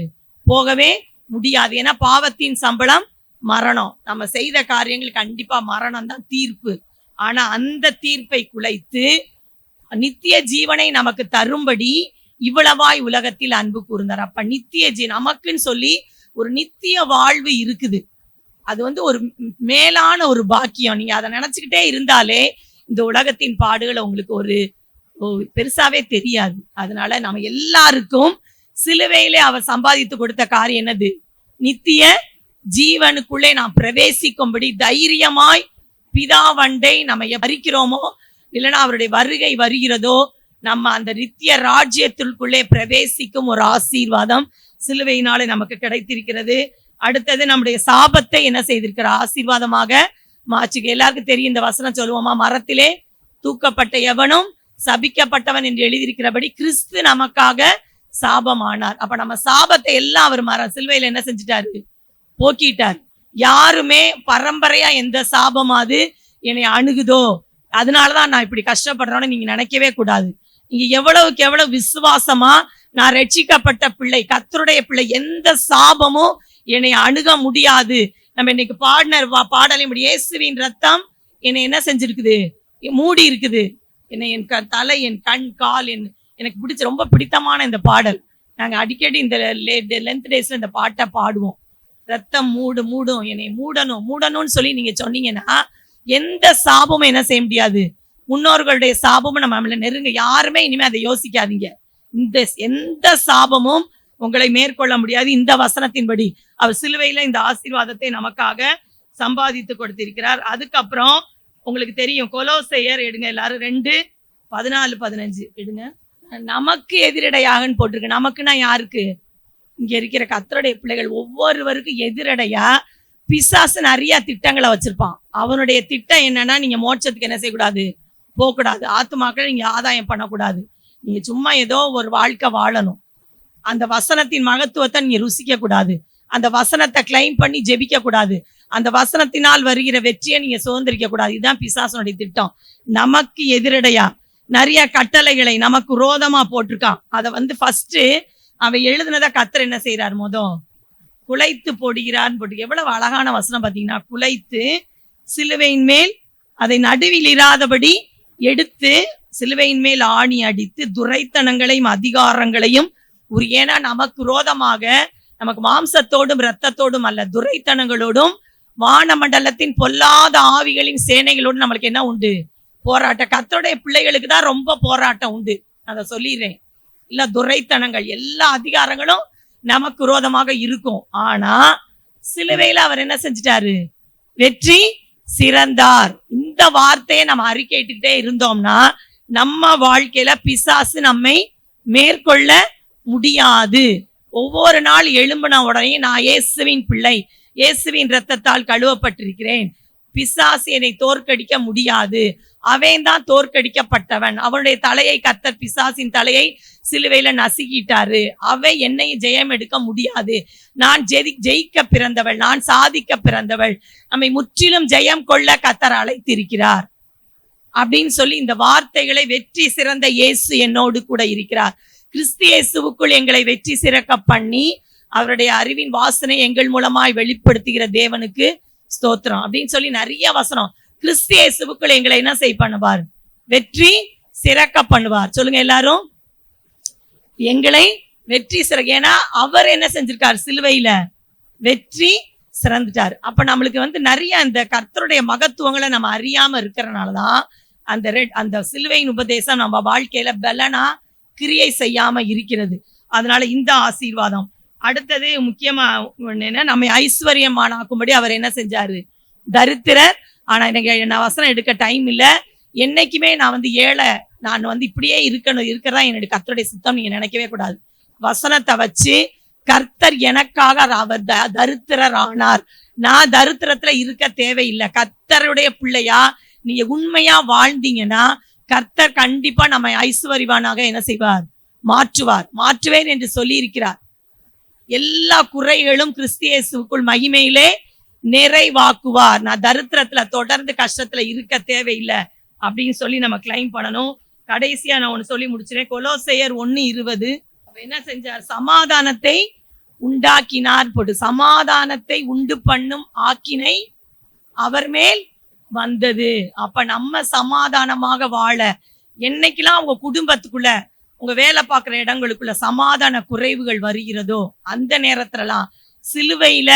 போகவே முடியாது. ஏன்னா பாவத்தின் சம்பளம் மரணம். நம்ம செய்த காரியங்கள் கண்டிப்பா மரணம் தான் தீர்ப்பு. ஆனா அந்த தீர்ப்பை குலைத்து நித்திய ஜீவனை நமக்கு தரும்படி இவ்வளவாய் உலகத்தில் அன்பு கூர்ந்தார். அப்ப நித்திய நமக்குன்னு சொல்லி ஒரு நித்திய வாழ்வு இருக்குது. அது ஒரு மேலான ஒரு பாக்கியம். நீங்க அதை நினைச்சுக்கிட்டே இருந்தாலே இந்த உலகத்தின் பாடுகளை உங்களுக்கு ஒரு பெருசாவே தெரியாது. அதனால நம்ம எல்லாருக்கும் சிலுவையிலே அவர் சம்பாதித்து கொடுத்த காரியம் என்னது? நித்திய ஜீவனுக்குள்ளே நாம் பிரவேசிக்கும்படி தைரியமாய் பிதாவண்டை நம்ம மறிக்கிறோமோ இல்லைன்னா அவருடைய வருகை வருகிறதோ நம்ம அந்த நித்திய ராஜ்யத்திற்குள்ளே பிரவேசிக்கும் ஒரு ஆசீர்வாதம் சிலுவையினாலே நமக்கு கிடைத்திருக்கிறது. அடுத்தது நம்முடைய சாபத்தை என்ன செய்திருக்கிற ஆசீர்வாதமாக மாற்றுக. எல்லாருக்கும் தெரியும் இந்த வசனம் சொல்லுவோமா? மரத்திலே தூக்கப்பட்ட எவனும் சபிக்கப்பட்டவன் என்று எழுதியிருக்கிறபடி கிறிஸ்து நமக்காக சாபமானார். அப்ப நம்ம சாபத்தை எல்லாம் அவர் சிலுவையில என்ன செஞ்சிட்டாரு? போக்கிட்டார். யாருமே பரம்பரையா எந்த சாபமாவது என்னை அணுகுதோ அதனாலதான் நான் இப்படி கஷ்டப்படுறோன்னு நீங்க நினைக்கவே கூடாது. நீங்க எவ்வளவுக்கு எவ்வளவு விசுவாசமா நான் ரட்சிக்கப்பட்ட பிள்ளை, கர்த்தருடைய பிள்ளை, எந்த சாபமும் என்னை அணுக முடியாது. நம்ம இன்னைக்கு பாடலையும் இயேசுவின் ரத்தம் என்னை என்ன செஞ்சிருக்குது? மூடி இருக்குது. என்னை என் தலை, என் கண், கால், எனக்கு பிடிச்ச ரொம்ப பிடித்தமான இந்த பாடல். நாங்க அடிக்கடி இந்த லென்த் டேஸ்ல இந்த பாட்டை பாடுவோம். ரத்தம் மூடும், என்னை மூடணும்னு சொல்லி நீங்க சொன்னீங்கன்னா எந்த சாபமும் என்ன செய்ய முடியாது. முன்னோர்களுடைய சாபமும் நம்ம நெருங்க. யாருமே இனிமே அதை யோசிக்காதீங்க. எந்த சாபமும் உங்களை மேற்கொள்ள முடியாது. இந்த வசனத்தின்படி அவர் சிலுவையில இந்த ஆசீர்வாதத்தை நமக்காக சம்பாதித்து கொடுத்திருக்கிறார். அதுக்கப்புறம் உங்களுக்கு தெரியும், கொலோசையர் எடுங்க எல்லாரும், 2:14-15 எடுங்க. நமக்கு எதிரடையாகன்னு போட்டிருக்கு. நமக்குன்னா யாருக்கு? இங்க இருக்கிற கர்த்தருடைய பிள்ளைகள் ஒவ்வொருவருக்கும் எதிரடையா பிசாசு நிறைய திட்டங்களை வச்சிருப்பான். அவனுடைய திட்டம் என்னன்னா, நீங்க மோட்சத்துக்கு என்ன செய்யக்கூடாது? போகக்கூடாது. ஆத்துமாக்களை நீங்க ஆதாயம் பண்ணக்கூடாது. நீங்க சும்மா ஏதோ ஒரு வாழ்க்கை வாழணும். அந்த வசனத்தின் மகத்துவத்தை நீங்க ருசிக்க கூடாது. அந்த வசனத்தை கிளைம் பண்ணி ஜெபிக்க கூடாது. அந்த வசனத்தினால் வருகிற வெற்றியை நீங்க சுதந்திரிக்க கூடாது. இதுதான் பிசாசனுடைய திட்டம். நமக்கு எதிரடையா நிறைய கட்டளைகளை நமக்கு விரோதமா போட்டிருக்கான். அதை ஃபர்ஸ்ட் அவன் எழுதுனதை கர்த்தர் என்ன செய்யறார்? குலைத்து போடுகிறார்னு போட்டு எவ்வளவு அழகான வசனம் பார்த்தீங்கன்னா, குலைத்து சிலுவையின் மேல் அதை நடுவில் இராதபடி எடுத்து சிலுவையின் மேல் ஆணி அடித்து துரைத்தனங்களையும் அதிகாரங்களையும் ஏன்னா நமக்கு விரோதமாக, நமக்கு மாம்சத்தோடும் இரத்தத்தோடும் அல்ல, துரைத்தனங்களோடும் வானமண்டலத்தின் பொல்லாத ஆவிகளின் சேனைகளோடு நம்மளுக்கு என்ன உண்டு? போராட்டம். கர்த்தருடைய பிள்ளைகளுக்கு தான் ரொம்ப போராட்டம் உண்டு. அதை சொல்லிடுறேன். இல்ல துரைத்தனங்கள் எல்லா அதிகாரங்களும் நமக்கு விரோதமாக இருக்கும். ஆனா சிலுவையில அவர் என்ன செஞ்சிட்டாரு? வெற்றி சிறந்தார். இந்த வார்த்தையை நம்ம அறிக்கையிட்டுக்கிட்டே இருந்தோம்னா நம்ம வாழ்க்கையில பிசாசு நம்மை மேற்கொள்ள முடியாது. ஒவ்வொரு நாள் எழும்பின உடனே நான் இயேசுவின் பிள்ளை, இயேசுவின் இரத்தத்தால் கழுவப்பட்டிருக்கிறேன், பிசாசு என்னை தோற்கடிக்க முடியாது, அவன் தான் தோற்கடிக்கப்பட்டவன், அவனுடைய தலையை கர்த்தர் பிசாசின் தலையை சிலுவையில நசுக்கிட்டாரு, அவன் என்னை ஜெயம் எடுக்க முடியாது, நான் ஜெயிக்க பிறந்தவள், நான் சாதிக்க பிறந்தவள், நம்மை முற்றிலும் ஜெயம் கொள்ள கர்த்தர் அழைத்திருக்கிறார் அப்படின்னு சொல்லி இந்த வார்த்தைகளை வெற்றி சிறந்த இயேசு என்னோடு கூட இருக்கிறார், கிறிஸ்து இயேசுவுக்குள் எங்களை வெற்றி சிறக்க பண்ணி அவருடைய அறிவின் வாசனை எங்கள் மூலமாய் வெளிப்படுத்துகிற தேவனுக்கு ஸ்தோத்திரம் அப்படின்னு சொல்லி நிறைய வசனம். கிறிஸ்து இயேசுவுக்குள் எங்களை என்ன பண்ணுவார்? வெற்றி சிறக்க பண்ணுவார். சொல்லுங்க எல்லாரும், எங்களை வெற்றி சிறக்க. ஏன்னா அவர் என்ன செஞ்சிருக்கார்? சிலுவையில வெற்றி சிறந்துட்டார். அப்ப நம்மளுக்கு நிறைய இந்த கர்த்தருடைய மகத்துவங்களை நம்ம அறியாம இருக்கிறனாலதான் அந்த சிலுவையின் உபதேசம் நம்ம வாழ்க்கையில பலனா கிரியை செய்யாம இருக்கிறது. அதனால இந்த ஆசீர்வாதம். அடுத்தது முக்கியமா என்ன, நம்மை ஐஸ்வர்யமானாக்கும்படி அவர் என்ன செஞ்சாரு? தரித்திரர் ஆனா எனக்கு நான் வசனம் எடுக்க டைம் இல்லை. என்னைக்குமே நான் வந்து ஏழை, நான் வந்து இப்படியே இருக்கிறதா என்னுடைய கர்த்தருடைய சித்தம் நீங்க நினைக்கவே கூடாது. வசனத்தை வச்சு கர்த்தர் எனக்காக அவர் தரித்திரர் ஆனார். நான் தரித்திரத்துல இருக்க தேவையில்லை. கர்த்தருடைய பிள்ளையா நீங்க உண்மையா வாழ்ந்தீங்கன்னா கர்த்தர் கண்டிப்பா நம்ம ஐஸ்வர்யவானாக என்ன செய்வார்? மாற்றுவேன் என்று சொல்லி இருக்கிறார். எல்லா குறைகளும் கிறிஸ்து இயேசுவுக்குள் மகிமையிலே நிறைவாக்குவார். நான் தரித்திரத்துல தொடர்ந்து கஷ்டத்துல இருக்க தேவையில்லை அப்படின்னு சொல்லி நம்ம கிளைம் பண்ணணும். கடைசியா நான் ஒண்ணு சொல்லி முடிச்சிருக்கேன். கொலோசையர் 1:20 என்ன செஞ்சார்? சமாதானத்தை உண்டாக்கினார் போட்டு, சமாதானத்தை உண்டு பண்ணும் ஆக்கினை அவர் மேல் வந்தது. அப்ப நம்ம சமாதானமாக வாழ, என்னைக்கெல்லாம் உங்க குடும்பத்துக்குள்ள உங்க வேலை பார்க்குற இடங்களுக்குள்ள சமாதான குறைவுகள் வருகிறதோ அந்த நேரத்துலலாம் சிலுவையில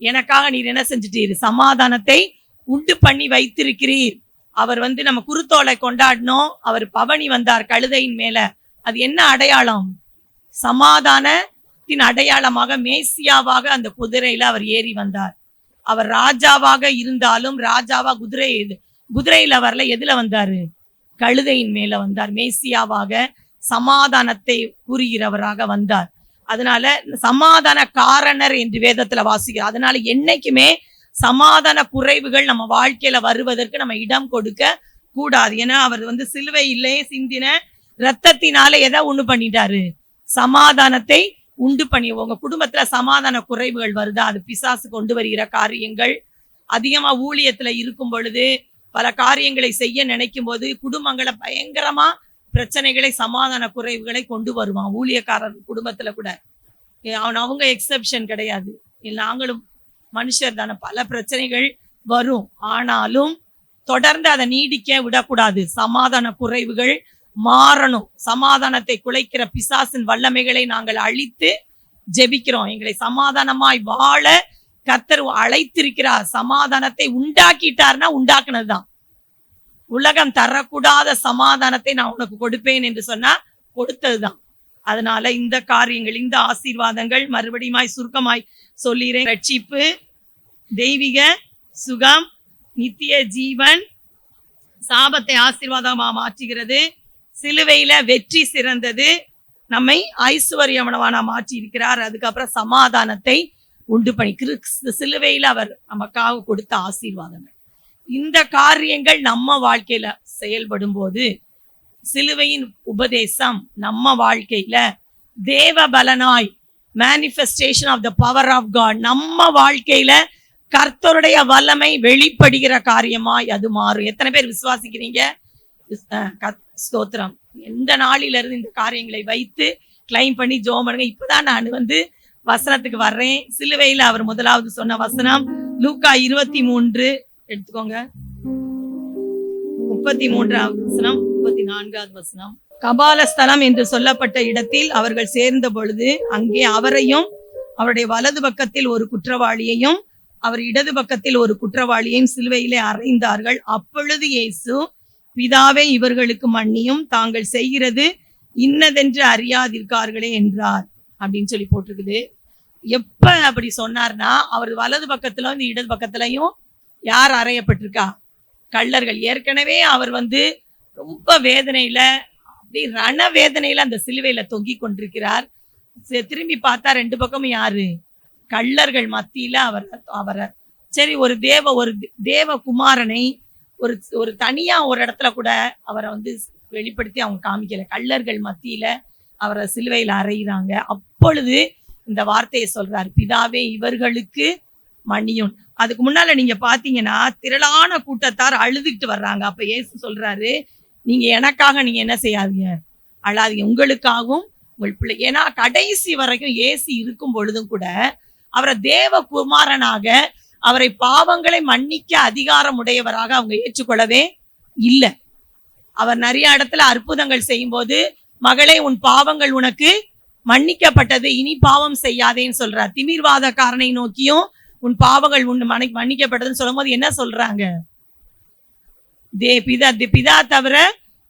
எனக்காக நீர் என்ன செஞ்சுட்டீர்? சமாதானத்தை உண்டு பண்ணி வைத்திருக்கிறீர். அவர் வந்து நம்ம குருத்தோலை கொண்டாடினோம். அவர் பவனி வந்தார் கழுதையின் மேல. அது என்ன அடையாளம்? சமாதானத்தின் அடையாளமாக மேசியாவாக அந்த குதிரையில அவர் ஏறி வந்தார். அவர் ராஜாவாக இருந்தாலும் ராஜாவா குதிரையில வரல. எதுல வந்தாரு? கழுதையின் மேல வந்தார். மேசியாவாக சமாதானத்தை கூறுகிறவராக வந்தார். அதனால சமாதான காரணர் என்று வேதத்துல வாசிக்கிறார். அதனால என்னைக்குமே சமாதான குறைவுகள் நம்ம வாழ்க்கையில வருவதற்கு நம்ம இடம் கொடுக்க கூடாது. ஏன்னா அவர் வந்து சிலுவையிலே சிந்தின இரத்தத்தினால எதை உண்டு பண்ணிட்டாரு? சமாதானத்தை உண்டு பண்ணி. உங்க குடும்பத்துல சமாதான குறைவுகள் வருதா? அது பிசாசு கொண்டு வருகிற காரியங்கள். அதிகமா ஊழியத்துல இருக்கும் பொழுது பல காரியங்களை செய்ய நினைக்கும் போது குடும்பங்களை பயங்கரமா பிரச்சனைகளை, சமாதான குறைவுகளை கொண்டு வருவான். ஊழியக்காரர் குடும்பத்துல கூட அவங்க எக்ஸெப்ஷன் கிடையாது. நாங்களும் மனுஷர் தானே, பல பிரச்சனைகள் வரும். ஆனாலும் தொடர்ந்து அதை நீடிக்க விடக்கூடாது. சமாதான குறைவுகள் மாறணும். சமாதானத்தை குலைக்கிற பிசாசின் வல்லமைகளை நாங்கள் அழித்து ஜெபிக்கிறோம். எங்களை சமாதானமாய் வாழ கர்த்தர் அழைத்திருக்கிறார். சமாதானத்தை உண்டாக்கிட்டார்னா உண்டாக்குனதுதான். உலகம் தரக்கூடாத சமாதானத்தை நான் உனக்கு கொடுப்பேன் என்று சொன்னா கொடுத்ததுதான். அதனால இந்த காரியங்கள், இந்த ஆசீர்வாதங்கள் மறுபடியும் சுருக்கமாய் சொல்லிறேன். ரட்சிப்பு, தெய்வீக சுகம், நித்திய ஜீவன், சாபத்தை ஆசீர்வாதமா மாற்றுகிறது, சிலுவையில வெற்றி சிறந்தது, நம்மை ஐஸ்வர்யமானவனா மாற்றி இருக்கிறார். அதுக்கப்புறம் சமாதானத்தை உண்டு பண்ணி சிலுவையில அவர் நமக்காக கொடுத்த ஆசீர்வாதங்கள். இந்த காரியங்கள் நம்ம வாழ்க்கையில செயல்படும் போது சிலுவையின் உபதேசம் நம்ம வாழ்க்கையில தேவ பலனாய் manifestation of the power of God நம்ம வாழ்க்கையில கர்த்தருடைய வல்லமை வெளிப்படுகிற காரியமாய் அது மாறும். எத்தனை பேர் விசுவாசிக்கிறீங்க? ஸ்தோத்திரம். எந்த நாளில இருந்து இந்த காரியங்களை வைத்து கிளைம் பண்ணி ஜெபம் பண்ணுங்க. இப்பதான் நான் வந்து வசனத்துக்கு வர்றேன். சிலுவையில அவர் முதலாவது சொன்ன வசனம் லூக்கா 23 எடுத்துக்கோங்க. 33வது வசனம், 34வது வசனம். கபாலஸ்தலம் என்று சொல்லப்பட்ட இடத்தில் அவர்கள் சேர்ந்த பொழுது அங்கே அவரையும் அவருடைய வலது பக்கத்தில் ஒரு குற்றவாளியையும் அவர் இடது பக்கத்தில் ஒரு குற்றவாளியையும் சிலுவையிலே அறைந்தார்கள். அப்பொழுது இயேசு, பிதாவே இவர்களுக்கு மன்னியும், தாங்கள் செய்கிறது இன்னதென்று அறியாதிருக்கார்களே என்றார் அப்படின்னு சொல்லி போட்டிருக்குது. எப்ப அப்படி சொன்னார்னா, அவர் வலது பக்கத்துல வந்து இடது பக்கத்துலயும் யார் அறையப்பட்டிருக்கா? கள்ளர்கள். ஏற்கனவே அவர் வந்து ரொம்ப வேதனையில, அப்படி ரண வேதனையில அந்த சிலுவையில தொங்கி கொண்டிருக்கிறார். திரும்பி பார்த்தா ரெண்டு பக்கமும் யாரு? கள்ளர்கள் மத்தியில அவரை சரி, ஒரு தேவ குமாரனை ஒரு தனியா ஒரு இடத்துல கூட அவரை வந்து வெளிப்படுத்தி அவங்க காமிக்கல. கள்ளர்கள் மத்தியில அவரை சிலுவையில அறையிறாங்க. அப்பொழுது இந்த வார்த்தையை சொல்றாரு, பிதாவே இவர்களுக்கு மன்னியும். அதுக்கு முன்னால நீங்க பாத்தீங்கன்னா திரளான கூட்டத்தார் அழுதுகிட்டு வர்றாங்க. அப்ப இயேசு சொல்றாரு, நீங்க எனக்காக நீங்க என்ன செய்யாதீங்க, அழாதீங்க, உங்களுக்காகவும் உங்கள் பிள்ளை. ஏன்னா கடைசி வரைக்கும் இயேசு இருக்கும் பொழுதும் கூட அவரை தேவ குமாரனாக, அவரை பாவங்களை மன்னிக்க அதிகாரம் உடையவராக அவங்க ஏற்றுக்கொள்ளவே இல்லை. அவர் நிறைய இடத்துல அற்புதங்கள் செய்யும் போது, மகளே உன் பாவங்கள் உனக்கு மன்னிக்கப்பட்டது, இனி பாவம் செய்யாதேன்னு சொல்றார். திமிர்வாதக்காரனை நோக்கியும் உன் பாவங்கள் உன் மன்னிக்கப்பட்டதுன்னு சொல்லும் போது என்ன சொல்றாங்க? பிதா தவிர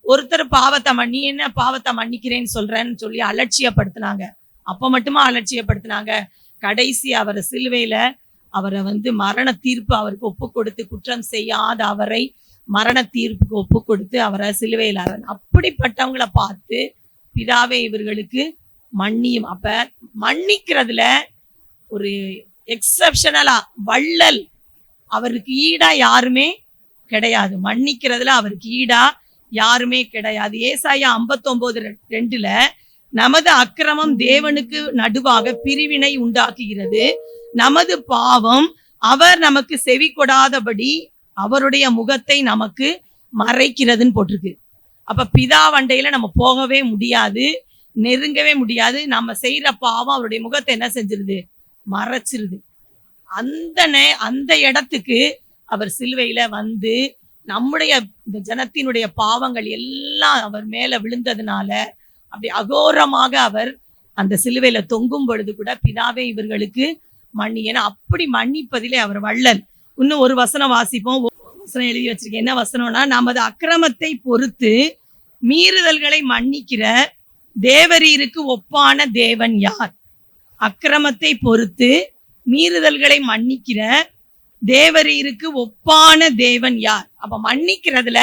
ஒருத்தர் பாவத்தை நீ என்ன பாவத்தை மன்னிக்கிறேன்னு சொல்றேன்னு சொல்லி அலட்சியப்படுத்தினாங்க. அப்ப மட்டுமா அலட்சியப்படுத்தினாங்க? கடைசி அவரை சிலுவையில அவரை வந்து மரண தீர்ப்பு அவருக்கு ஒப்பு கொடுத்து, குற்றம் செய்யாத அவரை மரண தீர்ப்புக்கு ஒப்பு கொடுத்து அவரை சிலுவையில் அப்படிப்பட்டவங்களை பார்த்து பிதாவே இவர்களுக்கு மன்னியும். அப்ப மன்னிக்கிறதுல ஒரு எக்ஸப்ஷனலா வள்ளல், அவருக்கு ஈடா யாருமே கிடையாது. மன்னிக்கிறதுல அவருக்கு ஈடா யாருமே கிடையாது. ஏசாயா 59:2 நமது அக்கிரமம் தேவனுக்கு நடுவாக பிரிவினை உண்டாக்குகிறது, நமது பாவம் அவர் நமக்கு செவி கொடாதபடி அவருடைய முகத்தை நமக்கு மறைக்கிறதுன்னு போட்டிருக்கு. அப்ப பிதாவண்டையில நம்ம போகவே முடியாது, நெருங்கவே முடியாது. நம்ம செய்யற பாவம் அவருடைய முகத்தை என்ன செஞ்சிருது? மறைச்சிருது. அந்த இடத்துக்கு அவர் சிலுவையில வந்து நம்முடைய இந்த ஜனத்தினுடைய பாவங்கள் எல்லாம் அவர் மேல விழுந்ததுனால அப்படி அகோரமாக அவர் அந்த சிலுவையில தொங்கும் பொழுது கூட பிதாவே இவர்களுக்கு மன்னி, ஏன்னா அப்படி மன்னிப்பதிலே அவர் வள்ளல். இன்னும் ஒரு வசனம் வாசிப்போம். வசனம் எழுதி வச்சிருக்கேன். என்ன வசனம்னா, நமது அக்கிரமத்தை பொறுத்து மீறுதல்களை மன்னிக்கிற தேவரீருக்கு ஒப்பான தேவன் யார்? அக்கிரமத்தை பொறுத்து மீறுதல்களை மன்னிக்கிற தேவரீருக்கு ஒப்பான தேவன் யார்? அப்ப மன்னிக்கிறதுல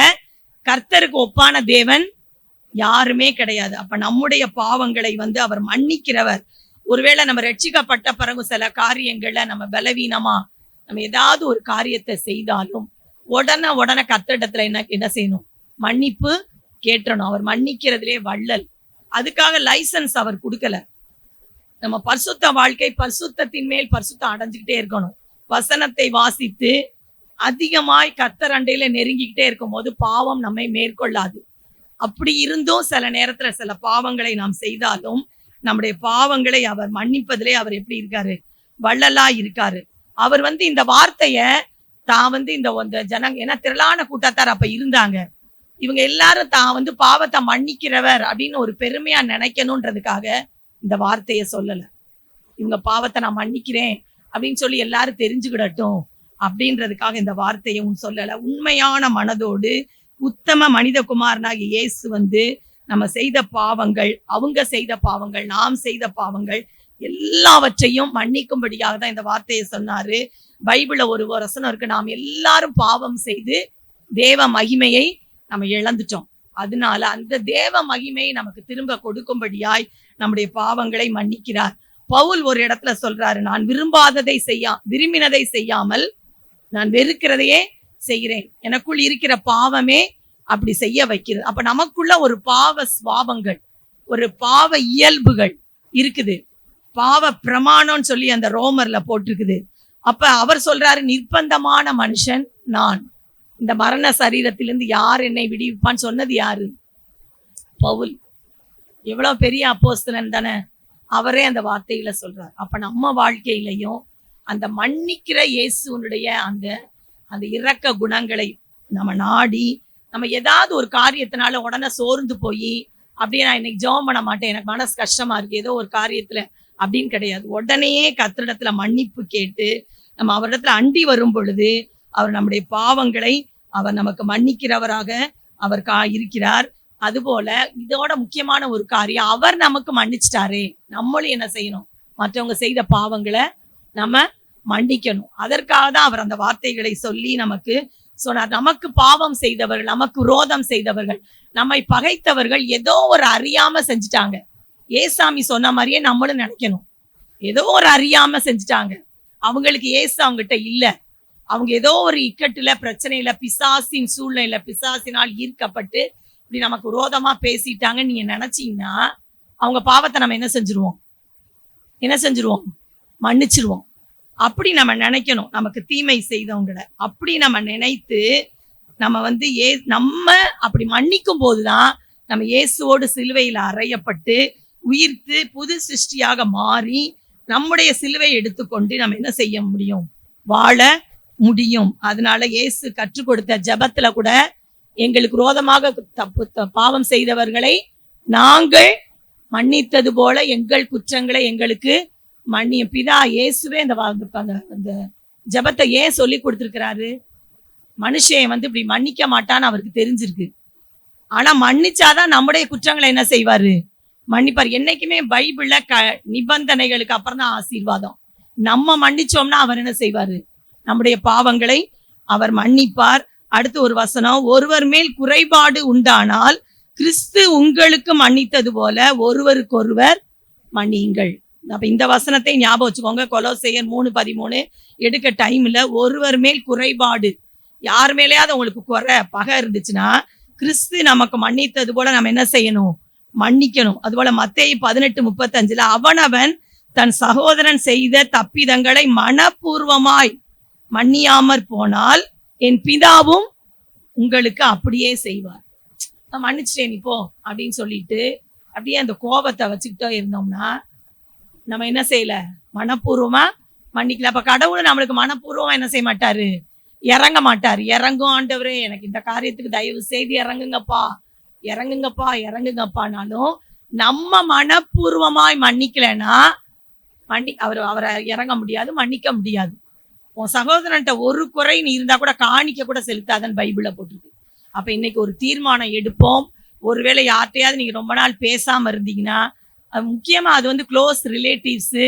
கர்த்தருக்கு ஒப்பான தேவன் யாருமே கிடையாது. அப்ப நம்முடைய பாவங்களை வந்து அவர் மன்னிக்கிறவர். ஒருவேளை நம்ம ரட்சிக்கப்பட்ட பிறகு சில காரியங்கள்ல நம்ம பலவீனமா நம்ம ஏதாவது ஒரு காரியத்தை செய்தாலும் உடனே கர்த்தரிடத்துல என்ன செய்யணும்? மன்னிப்பு கேட்டணும். அவர் மன்னிக்கிறதுலே வள்ளல். அதுக்காக லைசன்ஸ் அவர் கொடுக்கல. நம்ம பரிசுத்த வாழ்க்கை, பரிசுத்தத்தின் மேல் பரிசுத்தம் அடைஞ்சுக்கிட்டே இருக்கணும். வசனத்தை வாசித்து அதிகமாய் கர்த்தர் அண்டையில நெருங்கிக்கிட்டே இருக்கும் போது பாவம் நம்மை மேற்கொள்ளாது. அப்படி இருந்தும் சில நேரத்துல சில பாவங்களை நாம் செய்தாலும் நம்முடைய பாவங்களை அவர் மன்னிப்பதிலே அவர் எப்படி இருக்காரு? வள்ளலா இருக்காரு. அவர் வந்து இந்த வார்த்தைய தான் வந்து இந்த ஜனங்க, ஏன்னா திரளான கூட்டத்தார் அப்ப இருந்தாங்க, இவங்க எல்லாரும் தான் வந்து பாவத்தை மன்னிக்கிறவர் அப்படின்னு ஒரு பெருமையா நினைக்கணும்ன்றதுக்காக இந்த வார்த்தையை சொல்லல. இவங்க பாவத்தை நான் மன்னிக்கிறேன் அப்படின்னு சொல்லி எல்லாரும் தெரிஞ்சுக்கிடட்டும் அப்படின்றதுக்காக இந்த வார்த்தையை சொல்லல. உண்மையான மனதோடு உத்தம மனித குமாரனாகிய இயேசு வந்து நம்ம செய்த பாவங்கள், அவங்க செய்த பாவங்கள், நாம் செய்த பாவங்கள் எல்லாவற்றையும் மன்னிக்கும்படியாக தான் இந்த வார்த்தையை சொன்னாரு. பைபிள்ல ஒரு வசனம் இருக்கு, நாம் எல்லாரும் பாவம் செய்து தேவ மகிமையை நம்ம இழந்துட்டோம். அதனால அந்த தேவ மகிமையை நமக்கு திரும்ப கொடுக்கும்படியாய் நம்முடைய பாவங்களை மன்னிக்கிறார். பவுல் ஒரு இடத்துல சொல்றாரு, நான் விரும்பினதை செய்யாமல் நான் வெறுக்கிறதையே செய்கிறேன், எனக்குள் இருக்கிற பாவமே அப்படி செய்ய வைக்கிறது. அப்ப நமக்குள்ள ஒரு பாவ சுவாபங்கள், ஒரு பாவ இயல்புகள் இருக்குது. பாவ பிரமாணம்னு சொல்லி அந்த ரோமர்ல போட்டிருக்குது. அப்ப அவர் சொல்றாரு, நிர்பந்தமான மனுஷன் நான், இந்த மரண சரீரத்திலிருந்து யார் என்னை விடுவிப்பான்னு சொன்னது யாரு? பவுல். எவ்வளவு பெரிய அப்போஸ்தலன் தானே, அவரே அந்த வார்த்தைகளை சொல்றார். அப்ப நம்ம வாழ்க்கையிலையும் அந்த மன்னிக்கிற இயேசுனுடைய அந்த இரக்க குணங்களை நம்ம நாடி, நம்ம ஏதாவது ஒரு காரியத்தினால உடனே சோர்ந்து போய் அப்படியே நான் இன்னைக்கு ஜெபம் பண்ண மாட்டேன், எனக்கு மனசு கஷ்டமா இருக்கு ஏதோ ஒரு காரியத்துல அப்படின்னு கிடையாது. உடனேயே கர்த்தரிடத்துல மன்னிப்பு கேட்டு நம்ம அவரிடத்துல அண்டி வரும் பொழுது அவர் நம்முடைய பாவங்களை அவர் நமக்கு மன்னிக்கிறவராக அவர் இருக்கிறார். அதுபோல இதோட முக்கியமான ஒரு காரியம், அவர் நமக்கு மன்னிச்சிட்டாரே, நம்மளும் என்ன செய்யணும்? மற்றவங்க செய்த பாவங்களை நம்ம மன்னிக்கணும். அதற்காக தான் அவர் அந்த வார்த்தைகளை சொல்லி நமக்கு சொன்னார். நமக்கு பாவம் செய்தவர்கள், நமக்கு விரோதம் செய்தவர்கள், நம்மை பகைத்தவர்கள் ஏதோ ஒரு அறியாம செஞ்சுட்டாங்க. ஏசாமி சொன்ன மாதிரியே நம்மளும் நினைக்கணும், ஏதோ ஒரு அறியாம செஞ்சுட்டாங்க. அவங்களுக்கு ஏசு அவங்ககிட்ட இல்ல, அவங்க ஏதோ ஒரு இக்கட்டுல, பிரச்சனையில, பிசாசின் சூழ்நிலையில, பிசாசினால் ஈர்க்கப்பட்டு இப்படி நமக்கு விரோதமா பேசிட்டாங்க நீங்க நினைச்சீங்கன்னா அவங்க பாவத்தை நம்ம என்ன செஞ்சிருவோம்? மன்னிச்சிருவோம். அப்படி நம்ம நினைக்கணும். நமக்கு தீமை செய்தவங்களை அப்படி நம்ம நினைத்து நம்ம வந்து நம்ம அப்படி மன்னிக்கும் போதுதான் நம்ம இயேசுவோடு சிலுவையில அறையப்பட்டு உயிர்த்து புது சிருஷ்டியாக மாறி நம்முடைய சிலுவை எடுத்துக்கொண்டு நம்ம என்ன செய்ய முடியும்? வாழ முடியும். அதனால இயேசு கற்றுக் கொடுத்த ஜெபத்துல கூட, எங்களுக்கு விரோதமாக பாவம் செய்தவர்களை நாங்கள் மன்னித்தது போல எங்கள் குற்றங்களை எங்களுக்கு மன்னியும். பிதா இயேசுவே அந்த ஜெபத்தை ஏன் சொல்லி கொடுத்திருக்கிறாரு? மனுஷன் வந்து இப்படி மன்னிக்க மாட்டான்னு அவருக்கு தெரிஞ்சிருக்கு. ஆனா மன்னிச்சாதான் நம்முடைய குற்றங்களை என்ன செய்வாரு? மன்னிப்பார். என்னைக்குமே பைபிள்ல நிபந்தனைகளுக்கு அப்புறம் தான் ஆசீர்வாதம். நம்ம மன்னிச்சோம்னா அவர் என்ன செய்வாரு? நம்முடைய பாவங்களை அவர் மன்னிப்பார். அடுத்து ஒரு வசனம், ஒருவர் மேல் குறைபாடு உண்டானால் கிறிஸ்து உங்களுக்கு மன்னித்தது போல ஒருவருக்கொருவர் மன்னியுங்கள். அப்ப இந்த வசனத்தை ஞாபகம் வச்சுக்கோங்க. கொலோசையர் 3:13 எடுக்க டைம் இல்ல. ஒருவர் மேல் குறைபாடு, யார் மேலேயாவது உங்களுக்கு குறை பகை இருந்துச்சுன்னா கிறிஸ்து நமக்கு மன்னித்தது போல நம்ம என்ன செய்யணும்? மன்னிக்கணும். அதுபோல மத்தேயு 18:35 அவனவன் தன் சகோதரன் செய்த தப்பிதங்களை மனப்பூர்வமாய் மன்னியாமற் போனால் என் பிதாவும் உங்களுக்கு அப்படியே செய்வார். நான் மன்னிச்சிட்டேன் நீ போ அப்படின்னு சொல்லிட்டு அப்படியே அந்த கோபத்தை வச்சுக்கிட்டே இருந்தோம்னா நம்ம என்ன செய்யல? மனப்பூர்வமா மன்னிக்கல. அப்ப கடவுள் நம்மளுக்கு மனப்பூர்வமா என்ன செய்ய மாட்டாரு? இறங்க மாட்டாரு. இறங்கும் ஆண்டவரே, எனக்கு இந்த காரியத்துக்கு தயவு செய்து இறங்குங்கப்பா, இறங்குங்கப்பா, இறங்குங்கப்பானாலும் நம்ம மனப்பூர்வமாய் மன்னிக்கலைன்னா அவரை இறங்க முடியாது, மன்னிக்க முடியாது. உன் சகோதரன்ட்ட ஒரு குறை நீ இருந்தா கூட காணிக்க கூட செலுத்தாதன்னு பைபிள்ல போட்டிருக்கு. அப்ப இன்னைக்கு ஒரு தீர்மானம் எடுப்போம். ஒருவேளை யார்கிட்டயாவது நீங்க ரொம்ப நாள் பேசாம இருந்தீங்கன்னா, முக்கியமா அது வந்து க்ளோஸ் ரிலேட்டிவ்ஸ்,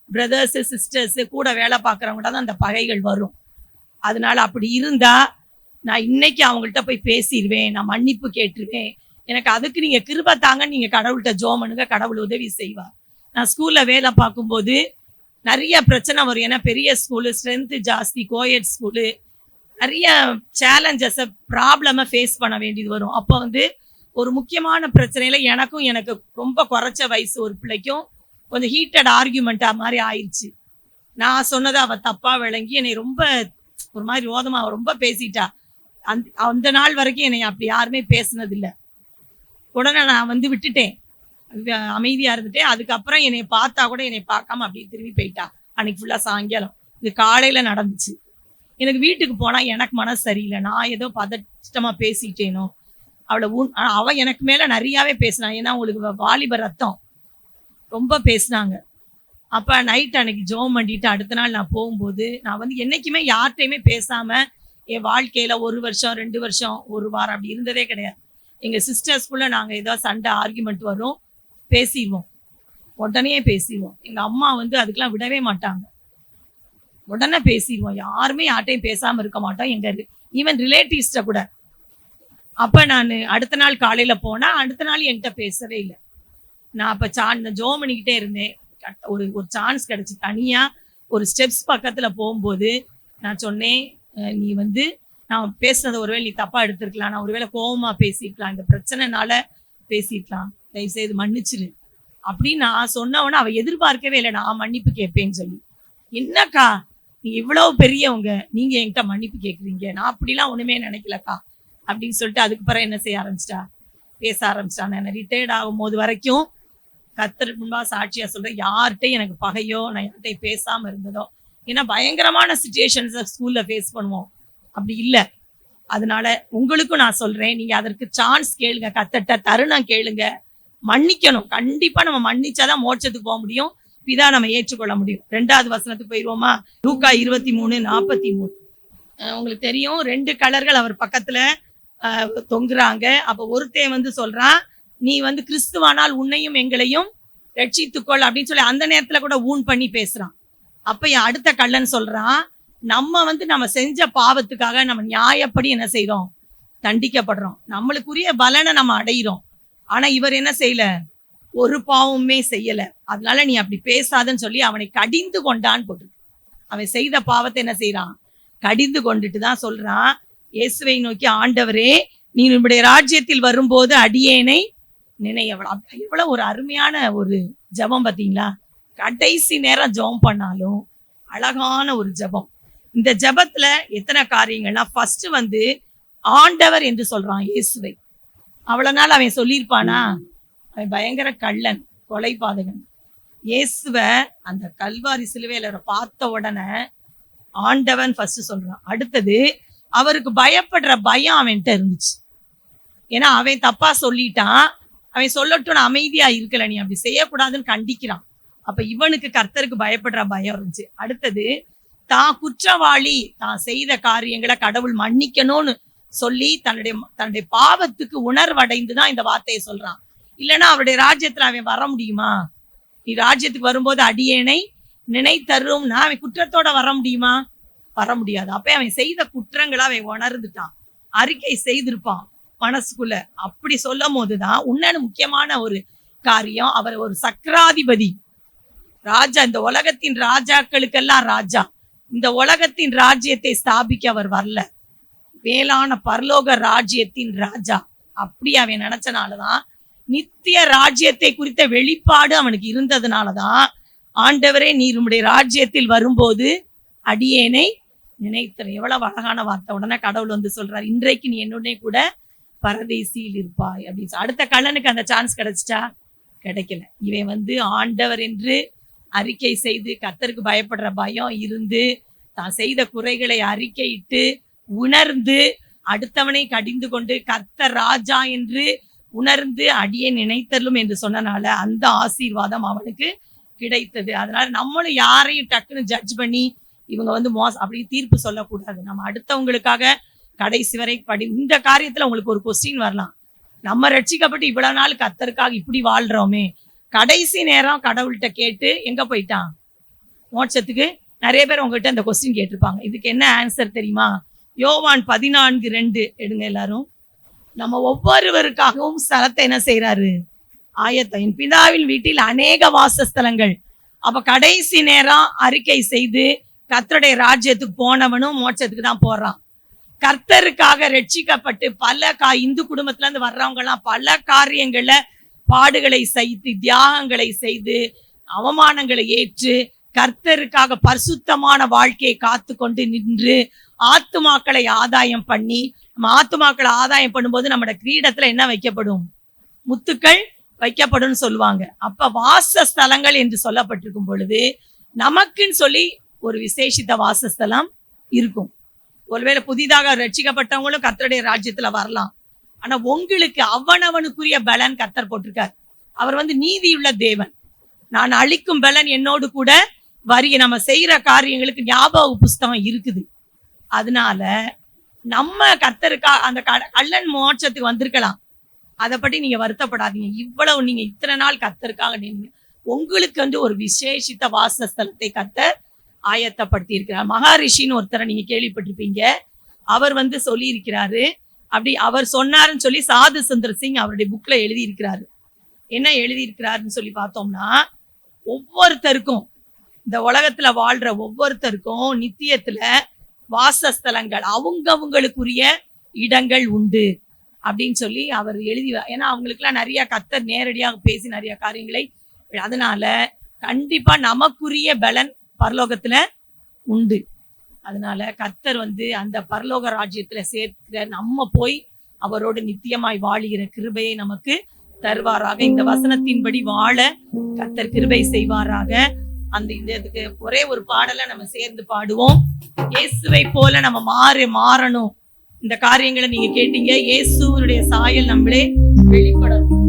பிரதர்ஸ், சிஸ்டர்ஸ், கூட வேலை பார்க்குறவங்க தான் அந்த பகைகள் வரும். அதனால அப்படி இருந்தா நான் இன்னைக்கு அவங்கள்ட்ட போய் பேசிடுவேன், நான் மன்னிப்பு கேட்டுருவேன். எனக்கு அதுக்கு நீங்க கிருபை தாங்கன்னு நீங்க கடவுள்கிட்ட ஜெபம் பண்ணுங்க, கடவுள் உதவி செய்வார். நான் ஸ்கூல்ல வேலை பார்க்கும்போது நிறைய பிரச்சனை வரும். ஏன்னா பெரிய ஸ்கூலு, ஸ்ட்ரென்த் ஜாஸ்தி, கோயட் ஸ்கூலு, நிறைய சேலஞ்சஸை ப்ராப்ளமை ஃபேஸ் பண்ண வேண்டியது வரும். அப்போ வந்து ஒரு முக்கியமான பிரச்சனையில எனக்கு ரொம்ப குறைச்ச வயசு ஒரு பிள்ளைக்கும் கொஞ்சம் ஹீட்டட் ஆர்கியூமெண்ட்டா மாதிரி ஆயிடுச்சு. நான் சொன்னதை அவ தப்பா விளங்கி என்னை ரொம்ப ஒரு மாதிரி ரோதமா ரொம்ப பேசிட்டா. அந்த நாள் வரைக்கும் என்னை அப்படி யாருமே பேசினதில்லை. உடனே நான் வந்து விட்டுட்டேன், அமைதியா இருந்துட்டேன். அதுக்கப்புறம் என்னை பார்த்தா கூட என்னை பார்க்காம அப்படியே திரும்பி போயிட்டா. அன்னைக்கு ஃபுல்லா சாயங்காலம், இது காலையில நடந்துச்சு. எனக்கு வீட்டுக்கு போனா எனக்கு மனசு சரியில்லை, நான் ஏதோ பதட்டமா பேசிட்டேனோ. அவ எனக்கு மேல நிறையாவே பேசினா. ஏன்னா உங்களுக்கு வாலிப ரத்தம், ரொம்ப பேசினாங்க. அப்ப நைட் அன்னைக்கு ஜெபம் பண்ணிட்டு அடுத்த நாள் நான் போகும்போது, நான் வந்து என்னைக்குமே யார்கிட்டையுமே பேசாம என் வாழ்க்கையில 1 வருஷம் 2 வருஷம் 1 வாரம் அப்படி இருந்ததே கிடையாது. எங்க சிஸ்டர்ஸ்குள்ள நாங்க ஏதோ சண்டை ஆர்கியூமெண்ட் வரும், பேசிடுவோம், உடனே பேசிடுவோம். எங்க அம்மா வந்து அதுக்கெல்லாம் விடவே மாட்டாங்க, உடனே பேசிடுவோம். யாருமே யார்ட்டையும் பேசாம இருக்க மாட்டோம், எங்க ஈவன் ரிலேட்டிவ்ஸ்ட கூட. அப்ப நான் அடுத்த நாள் காலையில போனா அடுத்த நாள் என்கிட்ட பேசவே இல்லை. நான் அப்ப ஜெபம் பண்ணிக்கிட்டே இருந்தேன். ஒரு சான்ஸ் கிடைச்சு தனியா ஒரு ஸ்டெப்ஸ் பக்கத்துல போகும்போது நான் சொன்னேன், நீ வந்து நான் பேசுனதை ஒருவேளை நீ தப்பா எடுத்திருக்கலாம், நான் ஒருவேளை கோபமா பேசிருக்கலாம், இந்த பிரச்சனைனால பேசிருக்கலாம், தயவுசெய்து மன்னிச்சிரு அப்படின்னு நான் சொன்னவொன்னே அவ எதிர்பார்க்கவே இல்லை நான் மன்னிப்பு கேட்பேன்னு சொல்லி. என்னக்கா நீ இவ்வளவு பெரியவங்க, நீங்க என்கிட்ட மன்னிப்பு கேட்குறீங்க, நான் அப்படிலாம் ஒண்ணுமே நினைக்கலக்கா அப்படின்னு சொல்லிட்டு அதுக்கு பிறகு என்ன செய்ய ஆரம்பிச்சிட்டா? பேச ஆரம்பிச்சிட்டா. நான் ரிட்டையர்ட் ஆகும் போது வரைக்கும் கர்த்தருக்கு முன்பா சாட்சியா சொல்றேன், யார்கிட்டையும் எனக்கு பகையோ நான் யார்கிட்டையும் பேசாம இருந்ததோ. ஏன்னா பயங்கரமான சிச்சுவேஷன்ஸை ஸ்கூல்ல ஃபேஸ் பண்ணுவோம், அப்படி இல்லை. அதனால உங்களுக்கும் நான் சொல்றேன், நீங்க அதற்கு சான்ஸ் கேளுங்க, கர்த்தர்ட்ட தருணம் கேளுங்க, மன்னிக்கணும். கண்டிப்பா நம்ம மன்னிச்சாதான் மோட்சத்துக்கு போக முடியும், பிதா நம்ம ஏற்றுக்கொள்ள முடியும். 2வது வசனத்துக்கு போயிடுவோமா? லூக்கா 23:43. உங்களுக்கு தெரியும், 2 கலர்கள் அவர் பக்கத்துல தொங்குறாங்க. அப்ப ஒருத்தன் வந்து சொல்றான், நீ வந்து கிறிஸ்துவானால் உன்னையும் எங்களையும் ரட்சித்துக்கொள் அப்படின்னு சொல்லி அந்த நேரத்துல கூட ஊன் பண்ணி பேசுறான். அப்ப அடுத்த கள்ளன் சொல்றான், நம்ம செஞ்ச பாவத்துக்காக நம்ம நியாயப்படி என்ன செய்யறோம்? தண்டிக்கப்படுறோம், நம்மளுக்குரிய பலனை நம்ம அடையிறோம். ஆனா இவர் என்ன செய்யல? ஒரு பாவமுமே செய்யல. அதனால நீ அப்படி பேசாதன்னு சொல்லி அவனை கடிந்து கொண்டான்னு போட்டிருக்கு. அவன் செய்த பாவத்தை என்ன செய்யறான்? கடிந்து கொண்டுட்டு தான் சொல்றான், இயேசுவை நோக்கி, ஆண்டவரே நீ நம்முடைய ராஜ்யத்தில் வரும்போது அடியேனை எவ்வளவு ஒரு அருமையான ஒரு ஜெபம் பார்த்தீங்களா? கடைசி நேரம் ஜெபம் பண்ணாலும் அழகான ஒரு ஜெபம். இந்த ஜெபத்துல எத்தனை காரியங்கள்னா, ஃபர்ஸ்ட் வந்து ஆண்டவர் என்று சொல்றான் இயேசுவை. அவ்வளவு நாள் அவன் சொல்லியிருப்பானா? அவன் பயங்கர கள்ளன், கொலை பாதகன். இயேசுவ அந்த கல்வாரி சிலுவையில பார்த்த உடனே ஆண்டவன் ஃபர்ஸ்ட் சொல்றான். அடுத்தது அவருக்கு பயப்படுற பயம் அவன்கிட்ட இருந்துச்சு. ஏன்னா அவன் தப்பா சொல்லிட்டான், அவன் சொல்லட்டும் அமைதியா இருக்கல, நீ அப்படி செய்யக்கூடாதுன்னு கண்டிக்கிறான். அப்ப இவனுக்கு கர்த்தருக்கு பயப்படுற பயம் இருந்துச்சு. அடுத்தது தான் குற்றவாளி, தான் செய்த காரியங்களை கடவுள் மன்னிக்கணும்னு சொல்லி தன்னுடைய பாவத்துக்கு உணர்வடைந்துதான் இந்த வார்த்தையை சொல்றான். இல்லைன்னா அவருடைய ராஜ்யத்துல அவன் வர முடியுமா? நீ ராஜ்யத்துக்கு வரும்போது அடியேனை நினைத்தரும்னா அவன் குற்றத்தோட வர முடியுமா? வர முடியாது. அப்ப அவன் செய்த குற்றங்களை அவன் உணர்ந்துட்டான், அறிக்கை செய்திருப்பான் மனசுக்குள்ள. அப்படி சொல்லும் போதுதான் உன்னன்னு முக்கியமான ஒரு காரியம், அவர் ஒரு சக்கராதிபதி ராஜா, இந்த உலகத்தின் ராஜாக்களுக்கெல்லாம் ராஜா. இந்த உலகத்தின் ராஜ்யத்தை ஸ்தாபிக்க அவர் வரல, மேலான பரலோக ராஜ்யத்தின் ராஜா. அப்படி அவன் நினைச்சனாலதான், நித்திய ராஜ்யத்தை குறித்த வெளிப்பாடு அவனுக்கு இருந்ததுனாலதான், ஆண்டவரே நீர் உம்முடைய ராஜ்யத்தில் வரும்போது அடியேனை நினைத்தேன். எவ்வளவு அழகான வார்த்தை. உடனே கடவுள் வந்து சொல்றாரு, இன்றைக்கு நீ என்னுடனே கூட பரதேசியில் இருப்பாய் அப்படின்னு. அடுத்த கள்ளனுக்கு அந்த சான்ஸ் கிடைச்சிட்டா? கிடைக்கல. இவன் வந்து ஆண்டவர் என்று அறிக்கை செய்து, கர்த்தருக்கு பயப்படுற பயம் இருந்து, தான் செய்த குறைகளை அறிக்கையிட்டு உணர்ந்து, அடுத்தவனை கடிந்து கொண்டு கர்த்தர் ராஜா என்று உணர்ந்து அடியே நினைத்தலும் என்று சொன்னனால அந்த ஆசீர்வாதம் அவனுக்கு கிடைத்தது. அதனால நம்மளும் யாரையும் டக்குன்னு ஜட்ஜ் பண்ணி இவங்க வந்து அப்படி தீர்ப்பு சொல்லக்கூடாது. நம்ம அடுத்தவங்களுக்காக கடைசி வரை இந்த காரியத்துல உங்களுக்கு ஒரு கொஸ்டின் வரலாம், நம்ம ரட்சிக்கப்பட்டு இவ்வளவு நாள் கர்த்தருக்காக இப்படி வாழ்றோமே, கடைசி நேரம் கடவுள்கிட்ட கேட்டு எங்க போயிட்டான் மோட்சத்துக்கு? நிறைய பேர் உங்ககிட்ட இந்த கொஸ்டின் கேட்டிருப்பாங்க. இதுக்கு என்ன ஆன்சர் தெரியுமா? யோவான் 14:2 எடுங்க எல்லாரும். நம்ம ஒவ்வொருவருக்காகவும் ஸ்தலத்தை என்ன செய்யறாரு? ஆயத்தம். என் பிதாவின் வீட்டில் அநேக வாசஸ்தலங்கள். அப்ப கடைசி நேரம் அறிக்கை செய்து கர்த்தருடைய ராஜ்யத்துக்கு போனவனும் மோட்சத்துக்கு தான் போறான். கர்த்தருக்காக ரட்சிக்கப்பட்டு பல இந்து குடும்பத்துல இருந்து வர்றவங்க எல்லாம் பல காரியங்கள்ல பாடுகளை சகித்து, தியாகங்களை செய்து, அவமானங்களை ஏற்று, கர்த்தருக்காக பரிசுத்தமான வாழ்க்கையை காத்து கொண்டு நின்று ஆத்துமாக்களை ஆதாயம் பண்ணி, நம்ம ஆத்துமாக்களை ஆதாயம் பண்ணும்போது நம்மளோட கிரீடத்துல என்ன வைக்கப்படும்? முத்துக்கள் வைக்கப்படும் சொல்லுவாங்க. அப்ப வாசஸ்தலங்கள் என்று சொல்லப்பட்டிருக்கும் பொழுது நமக்குன்னு சொல்லி ஒரு விசேஷித்த வாசஸ்தலம் இருக்கும். ஒருவேளை புதிதாக ரட்சிக்கப்பட்டவங்களும் கர்த்தருடைய ராஜ்யத்துல வரலாம். ஆனா உங்களுக்கு அவனவனுக்குரிய பலன் கர்த்தர் போட்டிருக்கார். அவர் வந்து நீதியுள்ள தேவன். நான் அளிக்கும் பலன் என்னோடு கூட நம்ம செய்யற காரியங்களுக்கு ஞாபக புஸ்தகம் இருக்குது. அதனால நம்ம கர்த்தருக்காக அந்த கள்ளன் மோட்சத்துக்கு வந்திருக்கலாம், அதை பற்றி நீங்க வருத்தப்படாதீங்க. இவ்வளவு நீங்க இத்தனை நாள் கர்த்தருக்காக நீங்க உங்களுக்கு வந்து ஒரு விசேஷித்த வாசஸ்தலத்தை கர்த்தர் ஆயத்தப்படுத்தி இருக்கிறார். மகாரிஷின்னு ஒருத்தரை நீங்க கேள்விப்பட்டிருப்பீங்க. அவர் வந்து சொல்லி இருக்கிறாரு, அப்படி அவர் சொன்னாருன்னு சொல்லி சாது சுந்தர் சிங் அவருடைய புக்ல எழுதி இருக்கிறாரு. என்ன எழுதி இருக்கிறாருன்னு சொல்லி பார்த்தோம்னா, ஒவ்வொருத்தருக்கும் இந்த உலகத்துல வாழ்ற ஒவ்வொருத்தருக்கும் நித்தியத்துல வாசஸ்தலங்கள் அவங்கவுங்களுக்குரிய இடங்கள் உண்டு அப்படின்னு சொல்லி அவர் எழுதி. ஏன்னா அவங்களுக்குலாம் நிறைய கர்த்தர் நேரடியாக பேசி நிறைய காரியங்களை, அதனால கண்டிப்பா நமக்குரிய பலன் பரலோகத்துல உண்டு. அதனால கர்த்தர் வந்து அந்த பரலோக ராஜ்யத்துல சேர்க்கிற நம்ம போய் அவரோடு நித்தியமாய் வாழுகிற கிருபையை நமக்கு தருவாராக. இந்த வசனத்தின்படி வாழ கர்த்தர் கிருபை செய்வாராக. அந்த இதுக்கு ஒரே ஒரு பாடலை நம்ம சேர்ந்து பாடுவோம். இயேசுவை போல நம்ம மாறணும். இந்த காரியங்களை நீங்க கேட்டீங்க. இயேசுவுடைய சாயல் நம்மளே வெளிப்படணும்.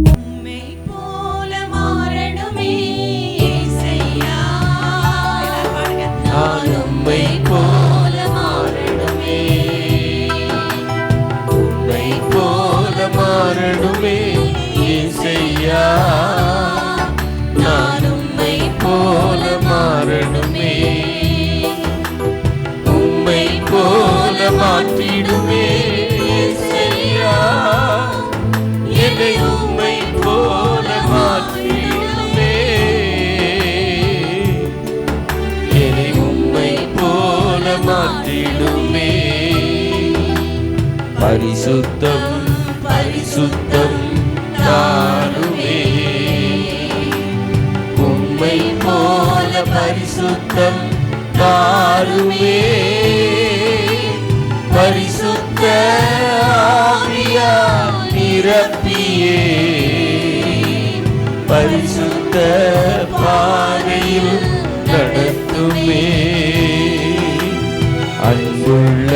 மாற்றிடுமே இயேசையா, என்னை உம்மை போல மாற்றிடுமே, என்னை உம்மை போல மாற்றிடுமே. பரிசுத்தம் பரிசுத்தம் தாருமே, உம்மை போல பரிசுத்தம் தாருமே. பரிசுத்த ஆவியால் நிரப்பியே பரிசுத்த பாதையில் நடத்துமே. அன்புள்ள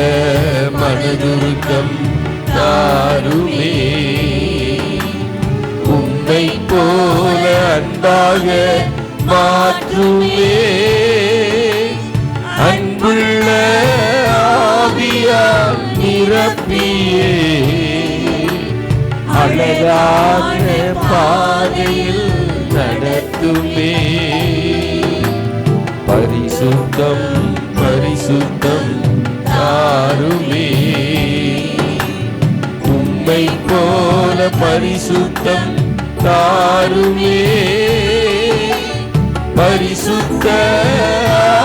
மனதுருக்கம் தாருமே, உம்மை போல அன்பாக மாற்றுமே. அன்புள்ள ஆவியால் நிரப்பியே அழகான பாதையில் நடத்துமே. பரிசுத்தம் பரிசுத்தம் தாருமே. உம்மை போல பரிசுத்தம் தாருமே. பரிசுத்த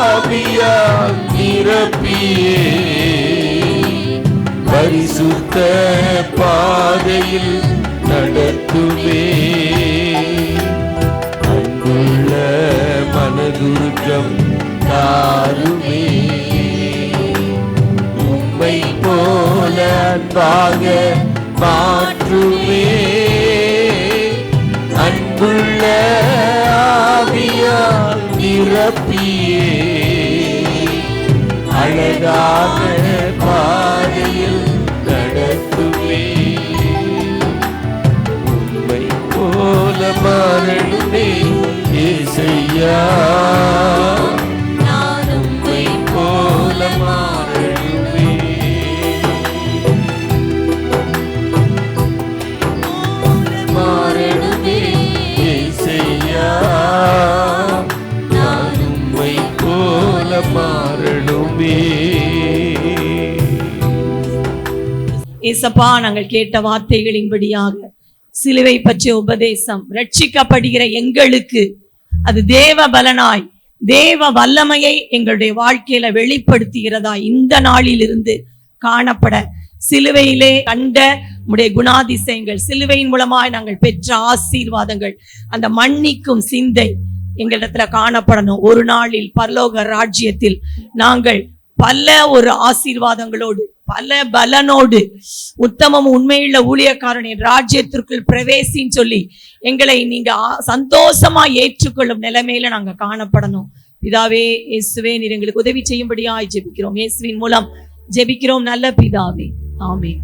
ஆவியால் நிரப்பியே பரிசுத்த பாதையில் நடத்துவே. அன்புள்ள மனதுருக்கம் தாருமே. உம்மை போல அன்பாக மாற்றுமே. அன்புள்ள ஆவியால் நிரப்பியே அழகாக பாதையில் நடத்துவே. உம்மை போல மாறணுமே இயேசையா. நான் உம்மை போல மாறணுமே. மாறணுமே இயேசையா. நான் உம்மை போல மாறணுமே. ஏசப்பா, நாங்கள் கேட்ட வார்த்தைகளின்படியாக சிலுவை பற்றிய உபதேசம் ரட்சிக்கப்படுகிற எங்களுக்கு அது தேவ பலனாய் தேவ வல்லமையை எங்களுடைய வாழ்க்கையில வெளிப்படுத்துகிறதா இந்த நாளிலிருந்து காணப்பட, சிலுவையிலே கண்ட உடைய குணாதிசயங்கள், சிலுவையின் மூலமாய் நாங்கள் பெற்ற ஆசீர்வாதங்கள், அந்த மன்னிக்கும் சிந்தை எங்களிடத்துல காணப்படணும். ஒரு நாளில் பரலோக ராஜ்யத்தில் நாங்கள் பல ஒரு ஆசீர்வாதங்களோடு பல பலனோடு உத்தமம் உண்மையுள்ள ஊழியக்காரனின் ராஜ்யத்திற்குள் பிரவேசின்னு சொல்லி எங்களை நீங்க சந்தோஷமா ஏற்றுக்கொள்ளும் நிலைமையில நாங்க காணப்படணும். பிதாவே, இயேசுவே, நீர் எங்களுக்கு உதவி செய்யும்படியாய் ஜெபிக்கிறோம். இயேசுவின் மூலம் ஜெபிக்கிறோம் நல்ல பிதாவே, ஆமென்.